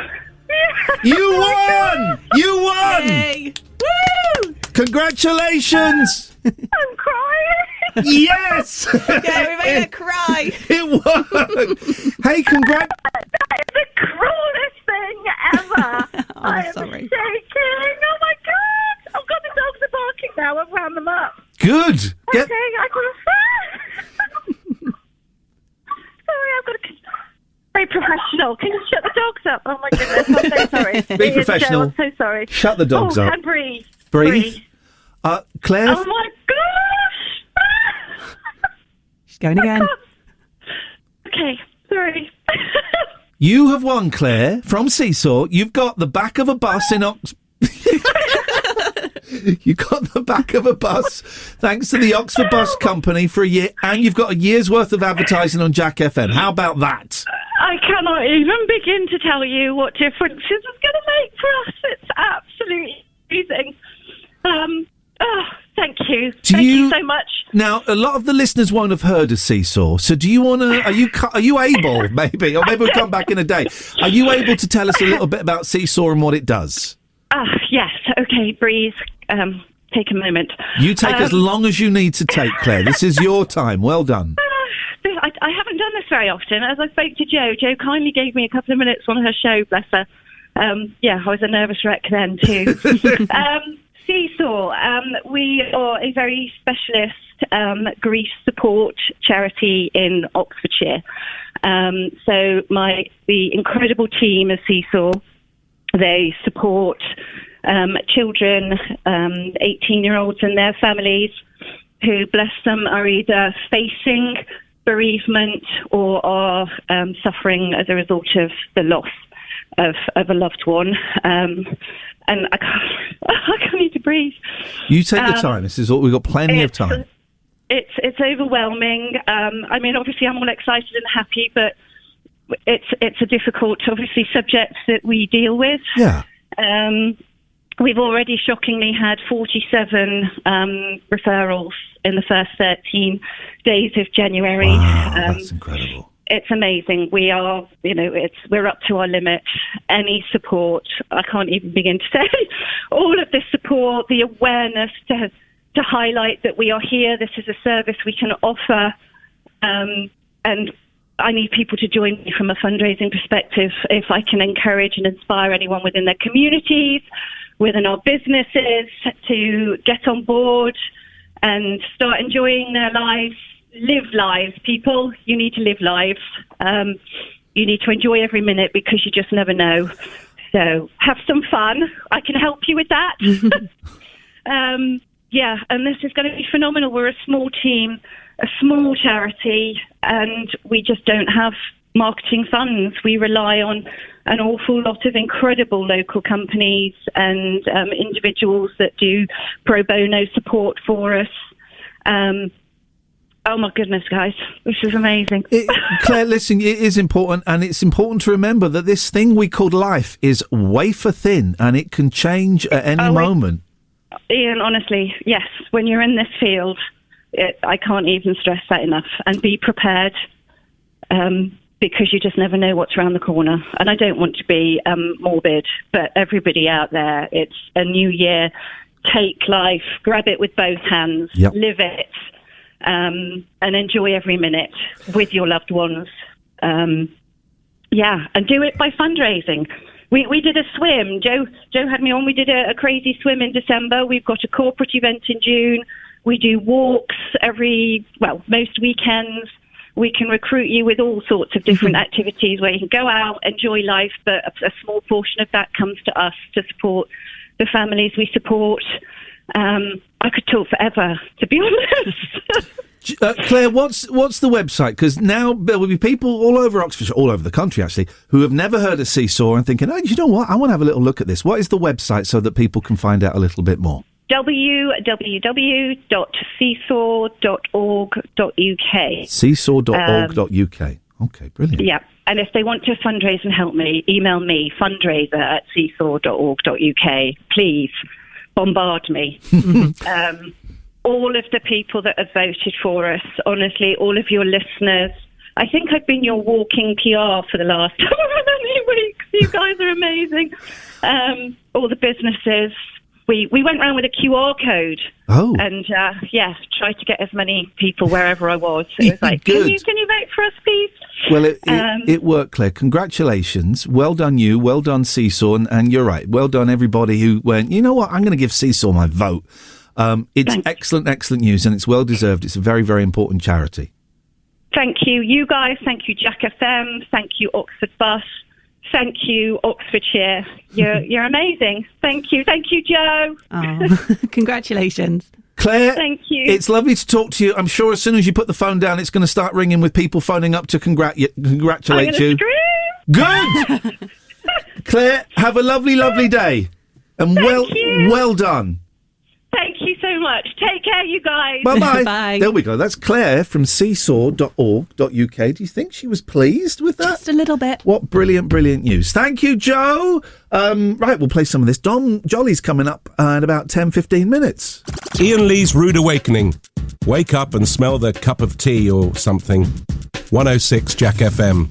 You won! You won! Yay! Woo! Congratulations! I'm crying. Yes! Yeah, we made her cry. It worked! Hey, congrats! That is the cruelest thing ever. Oh, I am sorry. shaking. Oh, my God. Oh, God, the dogs are barking now. I've wound them up. Good! Okay, I got Sorry, I've got to... Very professional. Can you shut the dogs up? Oh, my goodness. I'm so sorry. Be professional. I'm so sorry. Shut the dogs up. And breathe. Breathe. Claire? Oh, my gosh. She's going again. Okay, sorry. You have won, Claire, from Seesaw. You've got the back of a bus in You got the back of a bus thanks to the Oxford Bus Company for a year, and you've got a year's worth of advertising on Jack FM. How about that? I cannot even begin to tell you what difference this is going to make for us. It's absolutely amazing. Thank you. Thank you so much. Now, a lot of the listeners won't have heard of Seesaw, so do you want to? Are you able, maybe, or maybe we'll come back in a day? Are you able to tell us a little bit about Seesaw and what it does? Yes. Okay, breathe. Take a moment. You take as long as you need to take, Claire. This is your time. Well done. I haven't done this very often. As I spoke to Jo kindly gave me a couple of minutes on her show, bless her. I was a nervous wreck then too. Seesaw, we are a very specialist grief support charity in Oxfordshire. So the incredible team of Seesaw, they support children, 18-year-olds and their families who, bless them, are either facing bereavement or are suffering as a result of the loss of a loved one. And I can't need to breathe. You take the time. This is all. We've got plenty of time. It's overwhelming. I mean, obviously, I'm all excited and happy, but it's a difficult, obviously, subject that we deal with. Yeah. We've already shockingly had 47 referrals in the first 13 days of January. Wow, that's incredible. It's amazing. We are, we're up to our limit. Any support, I can't even begin to say. All of this support, the awareness to highlight that we are here. This is a service we can offer, and I need people to join me from a fundraising perspective. If I can encourage and inspire anyone within their communities, within our businesses, to get on board and start enjoying their lives. Live lives, people. You need to live lives. You need to enjoy every minute because you just never know. So have some fun. I can help you with that. And this is going to be phenomenal. We're a small team, a small charity, and we just don't have marketing funds. We rely on an awful lot of incredible local companies and individuals that do pro bono support for us. Oh my goodness, guys, this is amazing. Claire, listen, it is important, and it's important to remember that this thing we call life is wafer thin, and it can change at any moment. Iain, honestly, yes, when you're in this field, I can't even stress that enough. And be prepared, because you just never know what's around the corner. And I don't want to be morbid, but everybody out there, it's a new year. Take life, grab it with both hands, live it. And enjoy every minute with your loved ones. And do it by fundraising. We did a swim. Joe had me on. We did a crazy swim in December. We've got a corporate event in June. We do walks most weekends. We can recruit you with all sorts of different activities where you can go out, enjoy life, but a small portion of that comes to us to support the families we support. I could talk forever, to be honest. Claire, what's the website? Because now there will be people all over Oxfordshire, all over the country actually, who have never heard of Seesaw and thinking, oh, you know what, I want to have a little look at this. What is the website so that people can find out a little bit more? www.seesaw.org.uk. Seesaw.org.uk. Okay, brilliant. Yeah, and if they want to fundraise and help me, email me, fundraiser@seesaw.org.uk. Please bombard me. All of the people that have voted for us, honestly, all of your listeners. I think I've been your walking PR for the last however many weeks. You guys are amazing. All the businesses. We went around with a QR code. Oh. And, tried to get as many people wherever I was. It was like, can you vote for us, please? Well, it worked, Claire. Congratulations. Well done you. Well done, Seesaw. And you're right. Well done, everybody who went, you know what, I'm going to give Seesaw my vote. It's excellent news, and it's well-deserved. It's a very, very important charity. Thank you. You guys. Thank you, Jack FM. Thank you, Oxford Bus. Thank you, Oxfordshire. You're amazing. Thank you. Thank you, Joe. Oh, congratulations. Claire, thank you. It's lovely to talk to you. I'm sure as soon as you put the phone down, it's going to start ringing with people phoning up to congratulate you. Good! Claire, have a lovely, lovely day. And well done. Thank you so much. Take care, you guys. Bye-bye. Bye. There we go. That's Claire from seesaw.org.uk. Do you think she was pleased with that? Just a little bit. What brilliant news. Thank you, Joe. Right, we'll play some of this. Dom Jolly's coming up in about 10-15 minutes. Iain Lee's Rude Awakening. Wake up and smell the cup of tea or something. 106 Jack FM.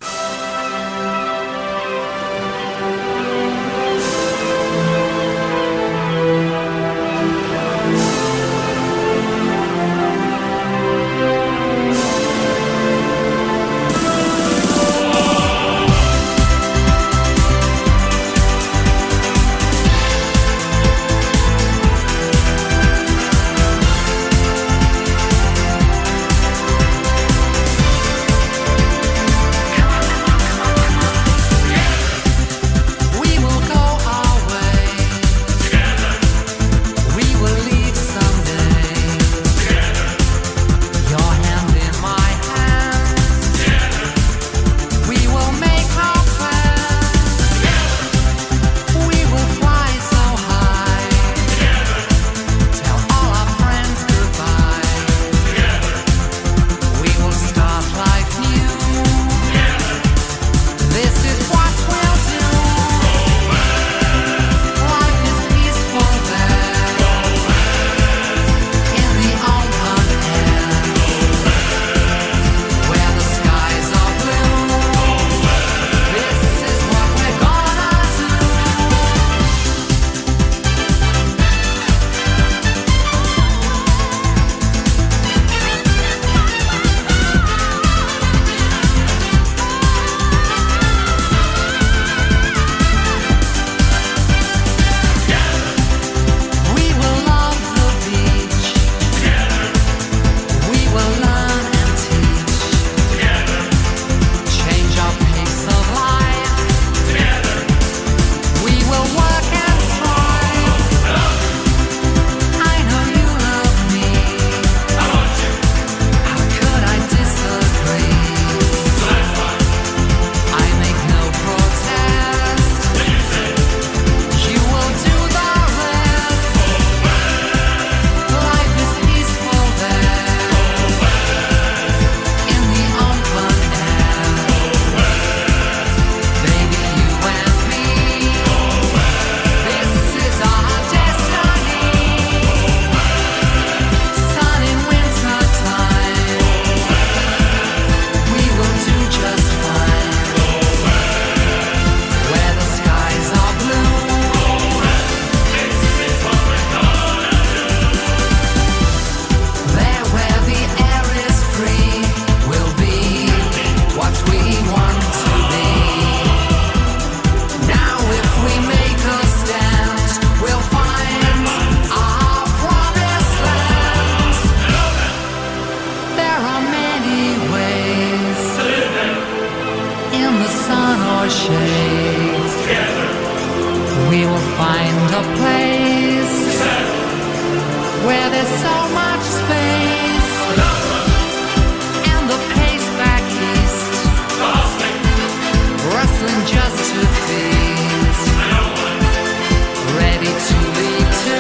We will find a place where there's so much space, and the pace back east, rustling just to feast, ready to lead to.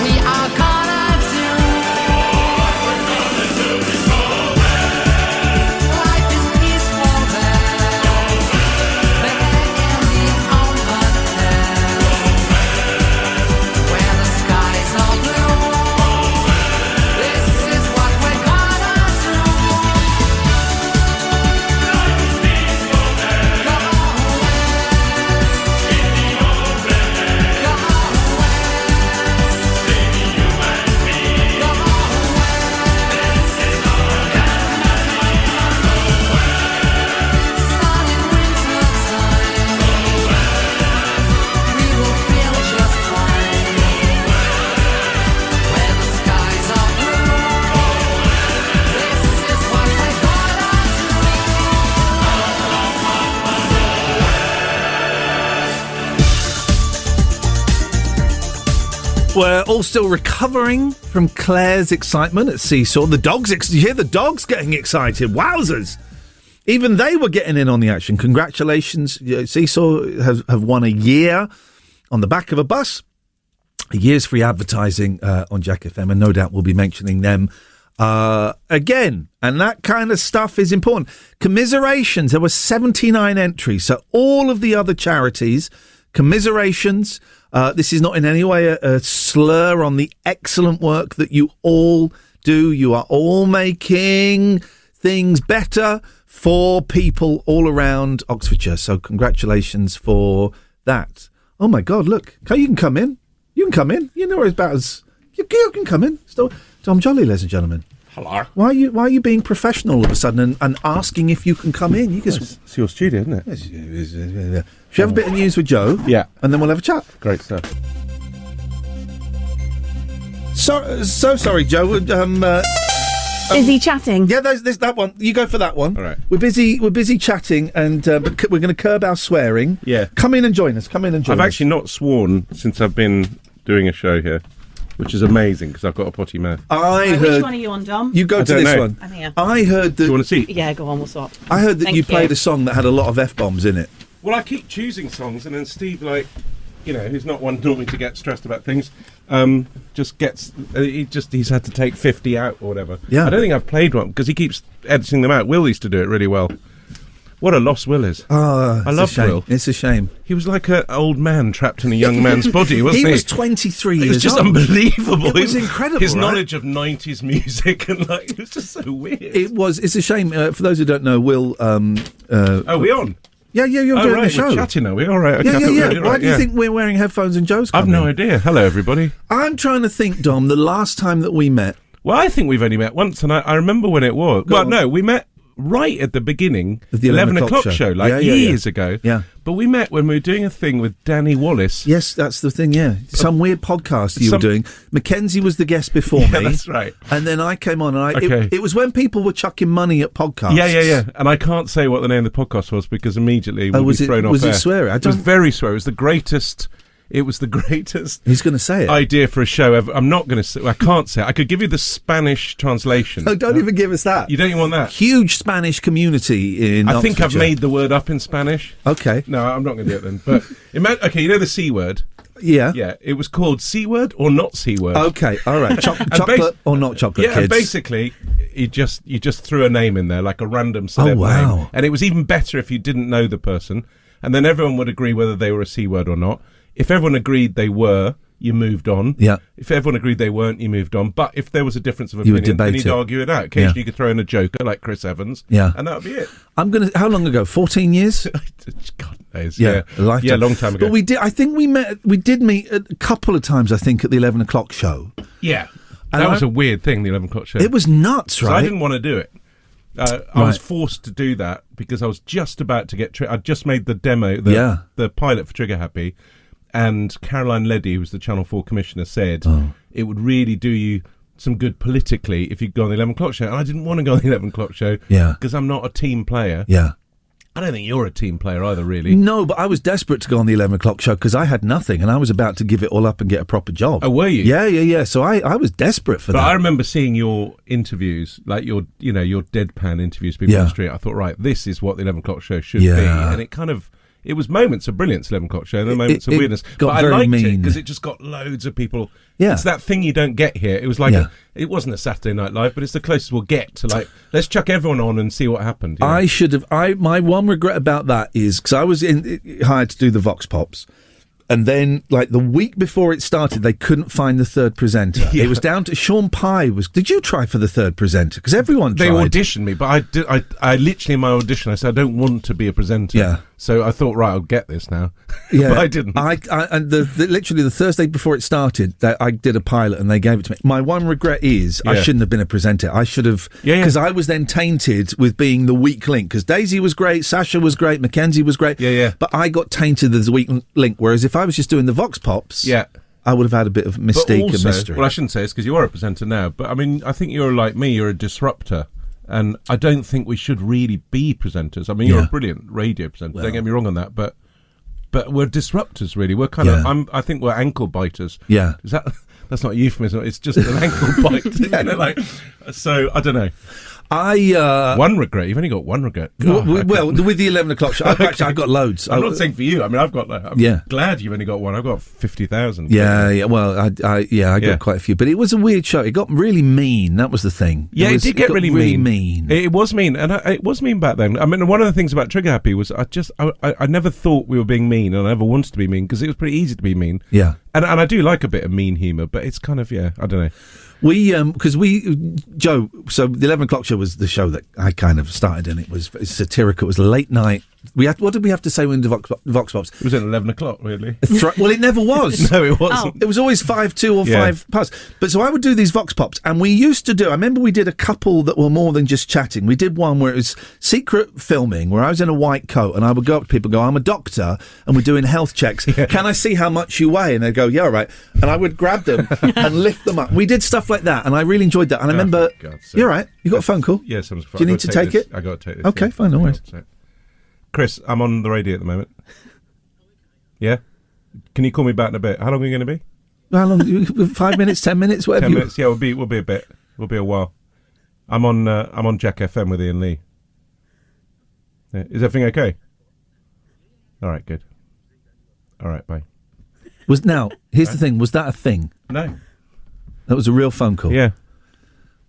We are gonna do. Life is peaceful there, there in the overcast, where the skies are blue. This is what we're gonna do. Life is peaceful there. Go west. In the open. Go west. Baby, you and me. Go west. This is our sun in winter time. We will feel just fine. Where the skies are blue. This is what we're gonna We're all still recovering from Claire's excitement at Seesaw. The dogs, you hear the dogs getting excited. Wowzers! Even they were getting in on the action. Congratulations. Seesaw have won a year on the back of a bus. A year's free advertising on Jack FM, and no doubt we'll be mentioning them again. And that kind of stuff is important. Commiserations. There were 79 entries. So all of the other charities, commiserations. This is not in any way a slur on the excellent work that you all do. You are all making things better for people all around Oxfordshire. So congratulations for that. Oh my God, look. You can come in. You can come in. You know about as... You can come in. Still, Tom Jolly, ladies and gentlemen. Hello. Why are you being professional all of a sudden and asking if you can come in? You just... It's your studio, isn't it? Should we have a bit of news with Joe? Yeah. And then we'll have a chat. Great stuff. So sorry, Joe. Is he chatting? Yeah, there's that one. You go for that one. All right. We're busy chatting, and but we're going to curb our swearing. Yeah. Come in and join us. I've actually not sworn since I've been doing a show here, which is amazing because I've got a potty mouth. Which one are you on, Dom? You go to this know. one. I'm here. I heard that. Do you want to see? Yeah, go on, we'll swap. I heard that Thank you played a song that had a lot of F-bombs in it. Well, I keep choosing songs, and then Steve, who's not one normally to get stressed about things, just gets he's had to take 50 out or whatever. Yeah. I don't think I've played one because he keeps editing them out. Will used to do it really well. What a loss Will is. Oh, I love Will. It's a shame. He was like an old man trapped in a young man's body, wasn't he? He was 23 years old. It was just unbelievable. It was incredible. His right? knowledge of 90s music and it was just so weird. It's a shame. For those who don't know, Will. Are we on? Yeah, you're doing right, the show. We're chatting, are we? All right. Okay, Yeah. Why do you think we're wearing headphones and Joe's I've coming? no idea. Hello, everybody. I'm trying to think, Dom, the last time that we met. Well, I think we've only met once, and I remember when it was. No, we met right at the beginning of the 11 o'clock show, years ago. Yeah. But we met when we were doing a thing with Danny Wallace. Yes, that's the thing, yeah. Some weird podcast you were doing. Mackenzie was the guest before me. That's right. And then I came on, and Okay. it was when people were chucking money at podcasts. Yeah. And I can't say what the name of the podcast was because immediately we'll be thrown off was air. it swearing? It was very swearing. It was the greatest He's going to say it. idea for a show ever. I'm not going to say. I can't say it. I could give you the Spanish translation. No, don't even give us that. You don't even want that? Huge Spanish community in I think I've Oxfordshire. made the word up in Spanish. Okay. No, I'm not going to do it then. But okay, you know the C word? Yeah. Yeah, it was called C word or not C word. Okay, all right. Chocolate or not chocolate, yeah, kids? and basically, you just threw a name in there, like a random celeb wow. name. And it was even better if you didn't know the person. And then everyone would agree whether they were a C word or not. If everyone agreed they were, you moved on. Yeah. If everyone agreed they weren't, you moved on. But if there was a difference of You would opinion, then debate you'd it. argue it out. Occasionally you could throw in a joker like Chris Evans. Yeah. And that would be it. How long ago? 14 years? God knows. Yeah, Yeah, a lifetime. Yeah, a long time ago. But we did meet a couple of times, I think, at the 11 o'clock show. Yeah. And That was a weird thing, the 11 o'clock show. It was nuts, So right? I didn't want to do it. I was forced to do that because I was just about to get... I'd just made the demo, the pilot for Trigger Happy, and Caroline Leddy, who was the Channel 4 commissioner, said it would really do you some good politically if you'd go on the 11 o'clock show. And I didn't want to go on the 11 o'clock show because I'm not a team player. Yeah. I don't think you're a team player either, really. No, but I was desperate to go on the 11 o'clock show because I had nothing and I was about to give it all up and get a proper job. Oh, were you? Yeah. So I was desperate for but that. I remember seeing your interviews, like your deadpan interviews with people on the street. I thought, right, this is what the 11 o'clock show should be. And it was moments of brilliance, 11 o'clock show, and then moments of weirdness. Got but very I liked it mean. because it just got loads of people. Yeah. It's that thing you don't get here. It was like, it wasn't a Saturday Night Live, but it's the closest we'll get to, like, let's chuck everyone on and see what happened. I should have. My one regret about that is because I was hired to do the Vox Pops. And then, like, the week before it started, they couldn't find the third presenter. Yeah. It was down to Sean Pye. Did you try for the third presenter? Because everyone tried. They auditioned me, but I literally in my audition, I said, I don't want to be a presenter. Yeah. So I thought, right, I'll get this now. Yeah, but I didn't. And literally the Thursday before it started, I did a pilot and they gave it to me. My one regret is I shouldn't have been a presenter. I should have, because I was then tainted with being the weak link. Because Daisy was great, Sasha was great, Mackenzie was great. Yeah. But I got tainted as the weak link. Whereas if I was just doing the Vox Pops, I would have had a bit of mystique and mystery. Well, I shouldn't say this because you are a presenter now, but I mean, I think you're like me. You're a disruptor. And I don't think we should really be presenters. I mean, you're a brilliant radio presenter. Don't get me wrong on that, but we're disruptors, really. We're kind of. I think we're ankle biters. Yeah, that's not a euphemism. It's just an ankle bite. So I don't know. One regret. You've only got one regret. God, well, with the 11 o'clock show, actually, I've got loads. I'm not saying for you. I mean, I've got. I'm glad you've only got one. I've got 50,000. Yeah. Well, I got quite a few, but it was a weird show. It got really mean. That was the thing. Yeah, it did get really mean. It was mean, and it was mean back then. I mean, one of the things about Trigger Happy was I never thought we were being mean, and I never wanted to be mean because it was pretty easy to be mean. Yeah, and I do like a bit of mean humour, but it's kind of I don't know. Joe, so the 11 o'clock show was the show that I kind of started, and it was satirical. It was late night. What did we have to say when the Vox Pops? It was at 11 o'clock, really. Well, it never was. No, it wasn't. It was always 5-2 or 5 past. But so I would do these Vox Pops, and we used to do, I remember we did a couple that were more than just chatting. We did one where it was secret filming, where I was in a white coat, and I would go up to people and go, I'm a doctor, and we're doing health checks. Can I see how much you weigh? And they'd go, yeah, all right. And I would grab them and lift them up. We did stuff like that, and I really enjoyed that. And I remember, you're right, you got a phone call? Yes, do you need to take it? I got to take this. Okay, fine, no worries. Chris, I'm on the radio at the moment. Yeah? Can you call me back in a bit? How long are you going to be? How long? 5 minutes, 10 minutes, whatever. 10 minutes, yeah, we'll be a bit. We'll be a while. I'm on Jack FM with Iain Lee. Yeah. Is everything okay? All right, good. All right, bye. Here's the thing. Was that a thing? No. That was a real phone call? Yeah.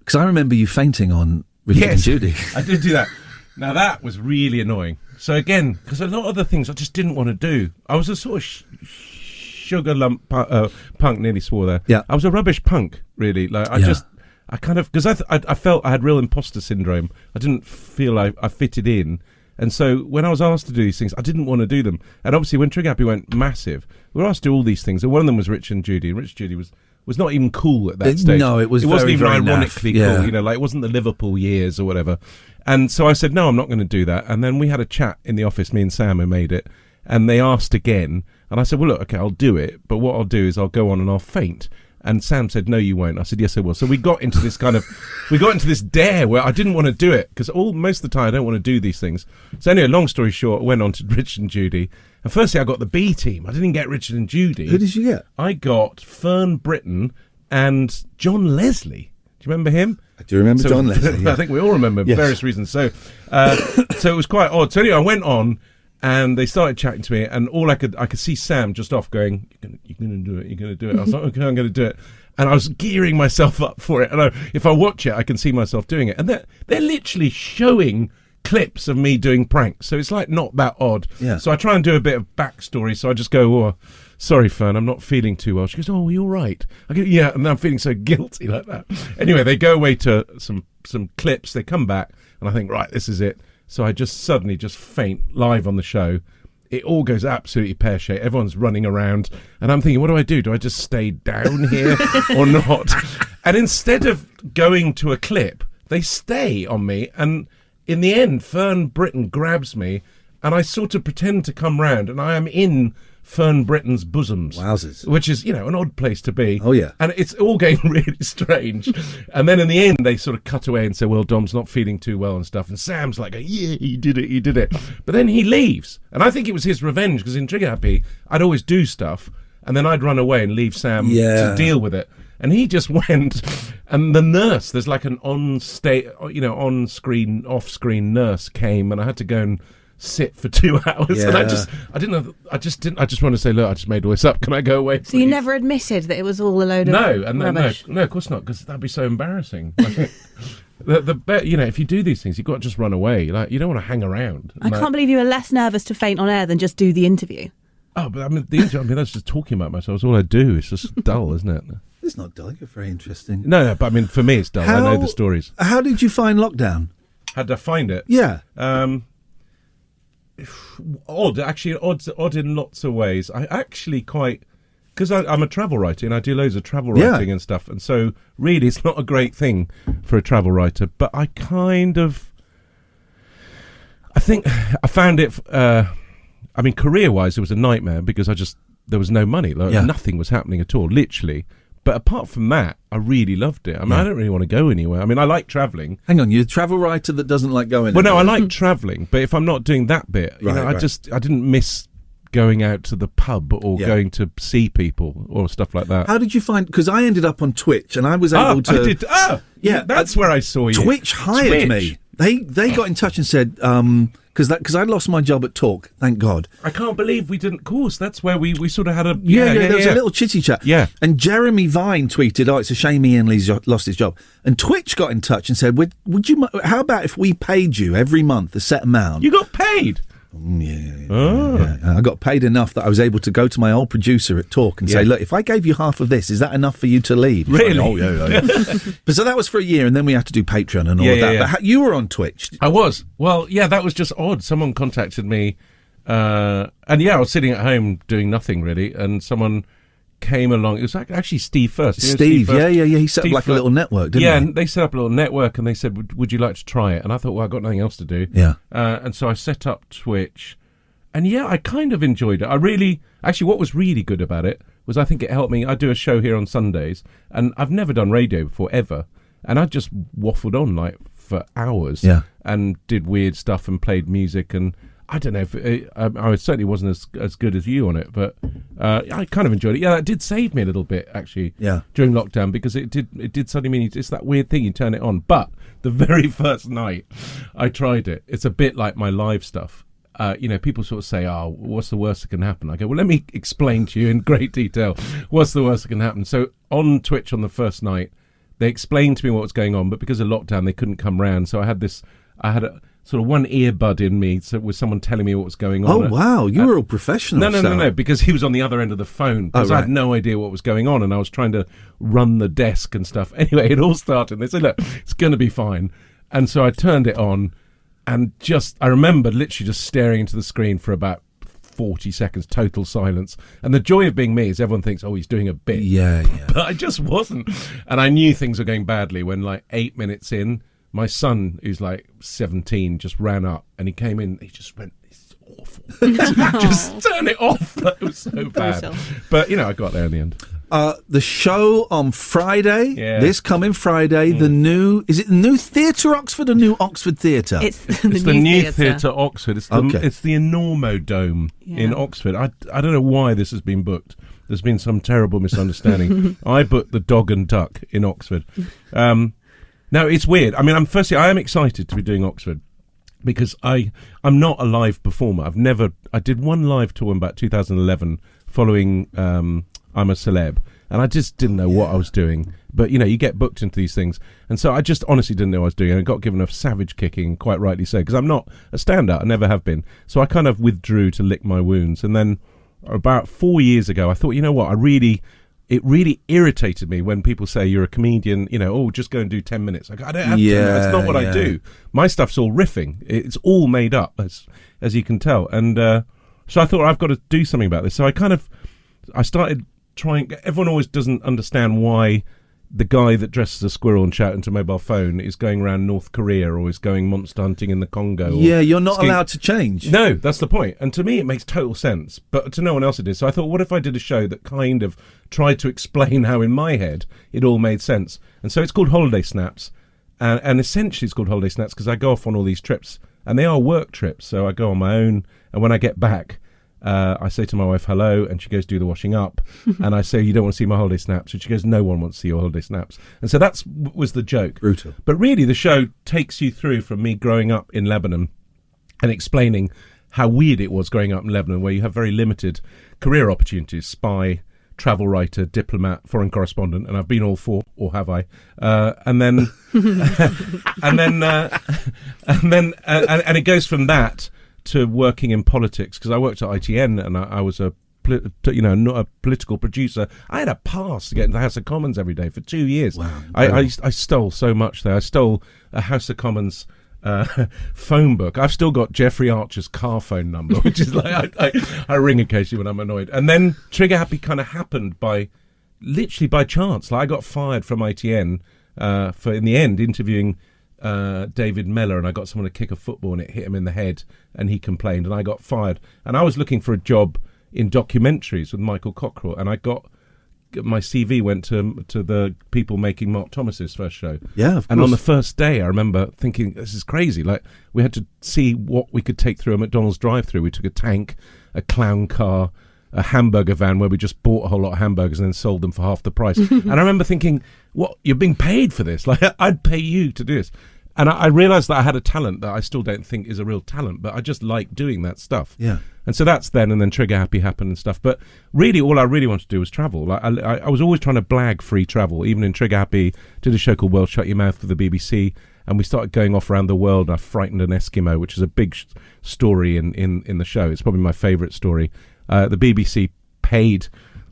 Because I remember you fainting on Richard and Judy. I did do that. Now, that was really annoying. So, again, because a lot of the things I just didn't want to do. I was a sort of sugar lump punk, nearly swore there. Yeah. I was a rubbish punk, really. Like, I kind of, because I felt I had real imposter syndrome. I didn't feel I fitted in. And so when I was asked to do these things, I didn't want to do them. And obviously when Trigger Happy went massive, we were asked to do all these things. And one of them was Rich and Judy. And Rich and Judy was not even cool at that stage. No, it wasn't even very ironically naff. cool. You know, like it wasn't the Liverpool years or whatever. And so I said, no, I'm not going to do that. And then we had a chat in the office, me and Sam, who made it. And they asked again. And I said, well, look, okay, I'll do it. But what I'll do is I'll go on and I'll faint. And Sam said, no, you won't. I said, yes, I will. So we got into this dare where I didn't want to do it because most of the time I don't want to do these things. So anyway, long story short, I went on to Richard and Judy. And firstly, I got the B team. I didn't get Richard and Judy. Who did you get? I got Fern Britton and John Leslie. Do you remember him? I do remember John Leslie. Yeah. I think we all remember for various reasons. So it was quite odd. So anyway, I went on. And they started chatting to me, and I could see Sam just off going, "You're gonna do it. You're gonna do it." I was like, "Okay, I'm gonna do it." And I was gearing myself up for it. And if I watch it, I can see myself doing it. And they're literally showing clips of me doing pranks, so it's like not that odd. Yeah. So I try and do a bit of backstory. So I just go, "Oh, sorry, Fern, I'm not feeling too well." She goes, "Oh, you're right." I go, "Yeah," and I'm feeling so guilty like that. Anyway, they go away to some clips. They come back, and I think, right, this is it. So I just suddenly faint live on the show. It all goes absolutely pear-shaped. Everyone's running around. And I'm thinking, what do I do? Do I just stay down here or not? And instead of going to a clip, they stay on me. And in the end, Fern Britton grabs me and I sort of pretend to come round, and I am in Fern Britton's bosoms. Wowzers. Which is, an odd place to be. Oh, yeah. And it's all getting really strange. And then in the end, they sort of cut away and say, well, Dom's not feeling too well and stuff. And Sam's like, yeah, he did it. But then he leaves. And I think it was his revenge, because in Trigger Happy, I'd always do stuff, and then I'd run away and leave Sam to deal with it. And he just went, and the nurse, there's like an on-screen, off-screen nurse came, and I had to go and sit for 2 hours, and I just want to say, look, I just made all this up. Can I go away? So you never admitted that it was all a load of rubbish? No, of course not, because that'd be so embarrassing. If you do these things, you've got to just run away. Like, you don't want to hang around. I can't believe you were less nervous to faint on air than just do the interview. Oh, but I mean, that's just talking about myself. It's all I do. It's just dull, isn't it? It's not dull. You're very interesting. No, but I mean, for me, it's dull. I know the stories. How did you find lockdown? How did I find it? Yeah. Odd in lots of ways. I actually because I'm a travel writer and I do loads of travel writing and stuff, and so really it's not a great thing for a travel writer, but I think I found it career-wise it was a nightmare, because there was no money, nothing was happening at all, literally. But apart from that, I really loved it. I mean, I don't really want to go anywhere. I mean, I like travelling. Hang on, you're a travel writer that doesn't like going anywhere? Well, no, I like travelling, but if I'm not doing that bit, I didn't miss going out to the pub or going to see people or stuff like that. How did you find... Because I ended up on Twitch, and I was able to... That's where I saw you. Twitch hired me. They got in touch and said... Because I'd lost my job at Talk, thank God. I can't believe we didn't. Of course, that's where we sort of had a... There was a little chitty chat. Yeah. And Jeremy Vine tweeted, it's a shame Iain Lee's lost his job. And Twitch got in touch and said, would you? How about if we paid you every month a set amount? You got paid? Yeah. I got paid enough that I was able to go to my old producer at Talk and say, look, if I gave you half of this, is that enough for you to leave? Really? Like, But so that was for a year, and then we had to do Patreon and all of that. Yeah. But you were on Twitch. I was. Well, that was just odd. Someone contacted me, and I was sitting at home doing nothing really, and someone came along. It was actually Steve first. Steve first? Yeah. He set up a little network, didn't he? Yeah, and they set up a little network, and they said, would you like to try it? And I thought, well, I've got nothing else to do. Yeah. And so I set up Twitch, and I kind of enjoyed it. What was really good about it was I think it helped me. I do a show here on Sundays, and I've never done radio before, ever. And I just waffled on for hours and did weird stuff and played music, and I don't know if I certainly wasn't as good as you on it, but I kind of enjoyed it. Yeah, that did save me a little bit actually. Yeah. During lockdown, because it did suddenly mean it's that weird thing, you turn it on. But the very first night I tried it, it's a bit like my live stuff. People sort of say, "Oh, what's the worst that can happen?" I go, "Well, let me explain to you in great detail what's the worst that can happen." So on Twitch on the first night, they explained to me what was going on, but because of lockdown, they couldn't come round. So I had a sort of one earbud in me, so with someone telling me what was going on. Oh wow, you were all professional. No, because he was on the other end of the phone, because I had no idea what was going on, and I was trying to run the desk and stuff. Anyway, it all started, and they said, "Look, it's going to be fine." And so I turned it on, and I remember literally just staring into the screen for about 40 seconds, total silence. And the joy of being me is everyone thinks, he's doing a bit. Yeah. But I just wasn't. And I knew things were going badly when 8 minutes in, my son, who's 17, just ran up, and he came in, he just went, "It's awful." Just turn it off. It was so bad. But, I got there in the end. The show on Friday, this coming Friday, is it the new Theatre Oxford or New Oxford Theatre? It's the new Theatre Oxford. It's the Enormo Dome in Oxford. I don't know why this has been booked. There's been some terrible misunderstanding. I booked the Dog and Duck in Oxford. No, it's weird. I mean, I am excited to be doing Oxford, because I'm not a live performer. I did one live tour in about 2011 following I'm a Celeb, and I just didn't know what I was doing. But, you get booked into these things. And so I just honestly didn't know what I was doing, and I got given a savage kicking, quite rightly so, because I'm not a stand-up. I never have been. So I kind of withdrew to lick my wounds. And then about 4 years ago, I thought, you know what, it really irritated me when people say you're a comedian, just go and do 10 minutes. I don't have to. That's not what I do. My stuff's all riffing. It's all made up, as you can tell. And so I thought, I've got to do something about this. So I started trying. Everyone always doesn't understand why the guy that dresses a squirrel and shouts into a mobile phone is going around North Korea or is going monster hunting in the Congo. Yeah, you're not allowed to change. No, that's the point. And to me, it makes total sense. But to no one else it is. So I thought, what if I did a show that kind of tried to explain how in my head it all made sense? And so it's called Holiday Snaps. And essentially it's called Holiday Snaps because I go off on all these trips. And they are work trips. So I go on my own. And when I get back, I say to my wife, hello, and she goes, do the washing up. And I say, you don't want to see my holiday snaps? And she goes, no one wants to see your holiday snaps. And so that was the joke. Brutal. But really, the show takes you through from me growing up in Lebanon and explaining how weird it was growing up in Lebanon, where you have very limited career opportunities, spy, travel writer, diplomat, foreign correspondent, and I've been all four, or have I? And then it goes from that to working in politics, because I worked at ITN and I was not a political producer. I had a pass to get into the House of Commons every day for 2 years. Wow. I stole so much there. I stole a House of Commons phone book. I've still got Jeffrey Archer's car phone number, which is like I ring occasionally when I'm annoyed. And then Trigger Happy kind of happened literally by chance. Like I got fired from ITN for in the end interviewing David Mellor, and I got someone to kick a football and it hit him in the head and he complained and I got fired. And I was looking for a job in documentaries with Michael Cockrell, and I got my CV went to the people making Mark Thomas's first show. Yeah, of course. And on the first day I remember thinking, this is crazy. Like, we had to see what we could take through a McDonald's drive-through. We took a tank, a clown car, a hamburger van where we just bought a whole lot of hamburgers and then sold them for half the price. And I remember thinking, what, you're being paid for this? Like, I'd pay you to do this. And I realised that I had a talent that I still don't think is a real talent, but I just like doing that stuff. Yeah. And so that's then, and then Trigger Happy happened and stuff. But really, all I really wanted to do was travel. Like I was always trying to blag free travel. Even in Trigger Happy, did a show called World Shut Your Mouth for the BBC, and we started going off around the world. I frightened an Eskimo, which is a big story in the show. It's probably my favourite story. The BBC paid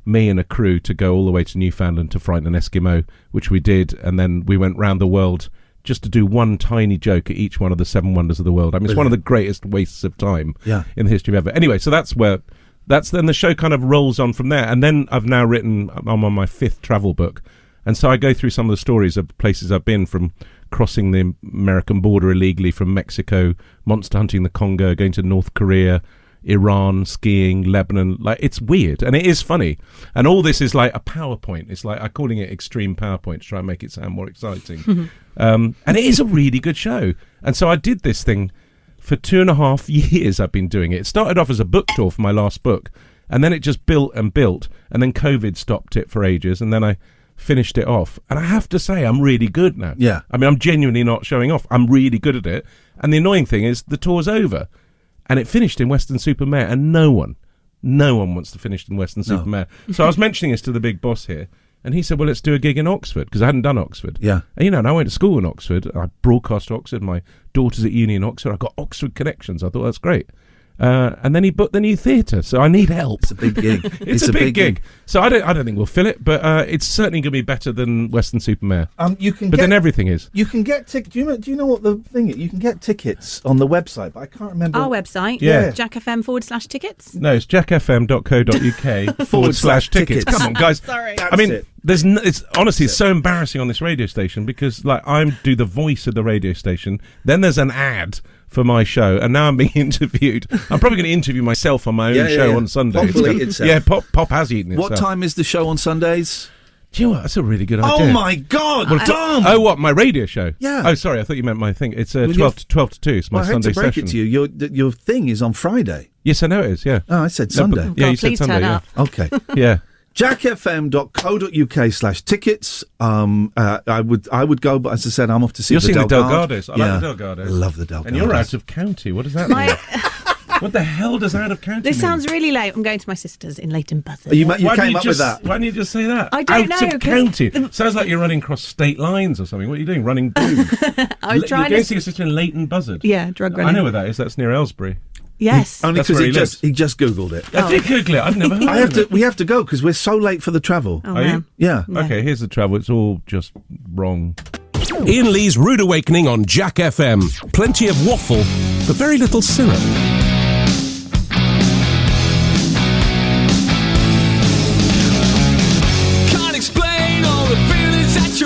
me and a crew to go all the way to Newfoundland to frighten an Eskimo, which we did, and then we went round the world just to do one tiny joke at each one of the 7 wonders of the world. I mean, it's one of the greatest wastes of time in the history of ever. Anyway, so then the show kind of rolls on from there. And then I'm on my 5th travel book. And so I go through some of the stories of places I've been, from crossing the American border illegally from Mexico, monster hunting the Congo, going to North Korea, Iran, skiing, Lebanon. Like, it's weird and it is funny, and all this is like a PowerPoint. It's like I'm calling it extreme PowerPoint to try and make it sound more exciting. And it is a really good show. And so I did this thing for 2.5 years. I've been doing it. It started off as a book tour for my last book, and then it just built and built, and then COVID stopped it for ages, and then I finished it off. And I have to say, I'm really good now. Yeah. I mean, I'm genuinely not showing off. I'm really good at it. And the annoying thing is the tour's over. And it finished in Weston-super-Mare, and no one wants to finish in Weston-super-Mare. So I was mentioning this to the big boss here, and he said, well, let's do a gig in Oxford, because I hadn't done Oxford. Yeah. And, and I went to school in Oxford. I broadcast Oxford. My daughter's at uni in Oxford. I got Oxford connections. I thought, that's great. And then he booked the new theatre, so I need help. It's a big gig. It's a big gig. So I don't think we'll fill it, but it's certainly going to be better than Weston-super-Mare. Then everything is. You can get tickets. Do you know what the thing is? You can get tickets on the website, but I can't remember. Our website, Yeah. jackfm/tickets. No, it's jackfm.co.uk/tickets. Come on, guys. Sorry. I mean, it's honestly, it's so embarrassing on this radio station, because like I do the voice of the radio station, then there's an ad for my show, and now I'm being interviewed. I'm probably going to interview myself on my own show on Sunday. Pop will eat itself. Yeah, Pop has eaten itself. What time is the show on Sundays? Do you know what? That's a really good idea. Oh my God, Dom! Oh, what, my radio show? Yeah. Oh, sorry, I thought you meant my thing. It's 12 to 2. It's my Sunday session. I hate to break session. it to you. Your thing is on Friday. Yes, I know it is. Yeah. Oh, I said Sunday. Yeah, you God, please said Sunday. turn Yeah. up. Okay. Yeah. jackfm.co.uk/tickets. I would go, but as I said, I'm off to see You're the seeing the Delgardos. Delgardos. I like the Delgardos. I love the Delgardos. And you're out of county. What does that mean? What the hell does out of county This mean? sounds really late. I'm going to my sister's in Leighton Buzzard. You Why came don't up you with that. Why don't you just say that? I don't out know, of 'cause county. Sounds like you're running across state lines or something. What are you doing? Running doom. I was trying You're going to to. see your sister in Leighton Buzzard. Yeah, drug running. I know where that is. That's near Aylesbury. Yes. Only That's because where he just googled it. I did Google it. I've never heard of it. We have to go because we're so late for the travel. Oh, Are you? man. Yeah. Okay, here's the travel. It's all just wrong. Iain Lee's Rude Awakening on Jack FM. Plenty of waffle, but very little syrup. Can't explain all the feelings that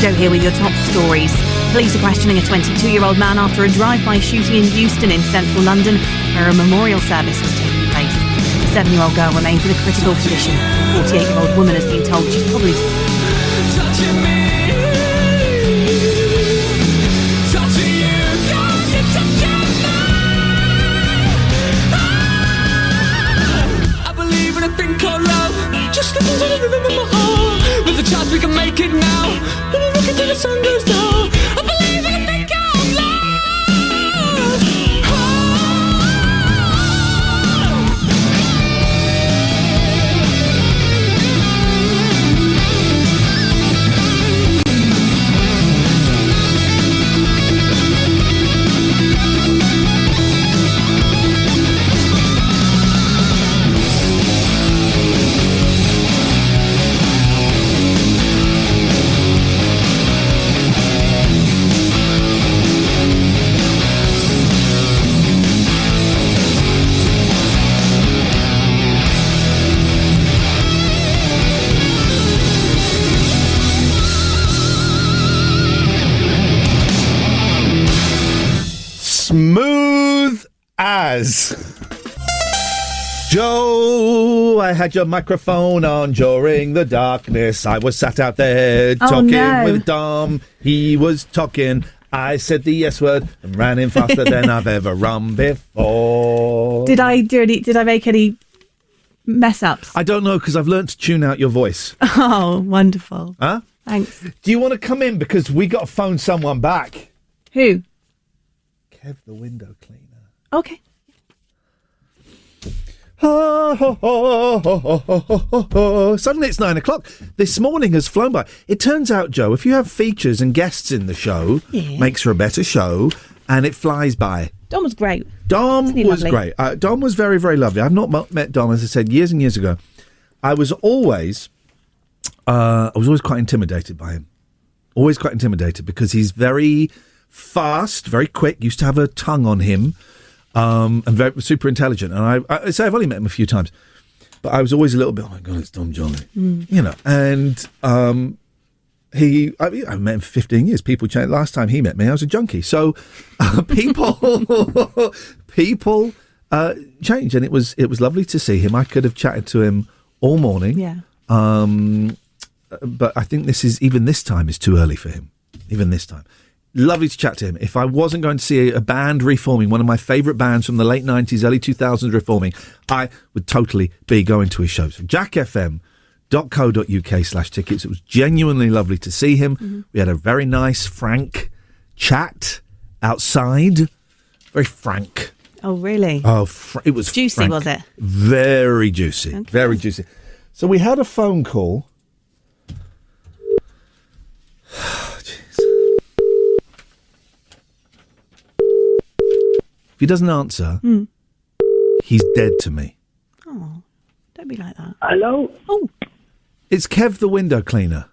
Joe here with your top stories. Police are questioning a 22-year-old man after a drive-by shooting in Euston in central London, where a memorial service was taking place. The 7-year-old girl remains in a critical condition. The 48-year-old woman has been told she's probably... Touching me, touching you, God, you're touching me. I believe in a thing called love. Just listen to the rhythm of my heart. With a chance we can make it now. Let me look until the sun goes down. I believe in a thing called love. Smooth as. Joe, I had your microphone on during the darkness. I was sat out there talking with Dom. He was talking. I said the S word and ran in faster than I've ever run before. Did I make any mess ups? I don't know, because I've learnt to tune out your voice. Oh, wonderful. Huh? Thanks. Do you want to come in? Because we got to phone someone back. Who? Kev, the window cleaner. Okay. Suddenly it's 9 o'clock. This morning has flown by. It turns out, Joe, if you have features and guests in the show, makes for a better show, and it flies by. Dom was great. Dom was great. Dom was very, very lovely. I've not met Dom, as I said, years and years ago. I was always quite intimidated by him. Always quite intimidated, because he's very fast, very quick, used to have a tongue on him, and very super intelligent. And I say I've only met him a few times, but I was always a little bit, oh my God, it's Dom Jolly. You know, and I met him for 15 years. People changed. Last time he met me, I was a junkie. So people change, and it was lovely to see him. I could have chatted to him all morning. Yeah. But I think this time is too early for him. Even this time. Lovely to chat to him. If I wasn't going to see a band reforming, one of my favourite bands from the late 90s, early 2000s reforming, I would totally be going to his shows. So jackfm.co.uk/tickets. It was genuinely lovely to see him. Mm-hmm. We had a very nice, frank chat outside. Very frank. Oh, really? Oh, it was juicy, frank. was it? Very juicy. Okay. Very juicy. So we had a phone call. If he doesn't answer, he's dead to me. Oh, don't be like that. Hello? Oh. It's Kev the window cleaner.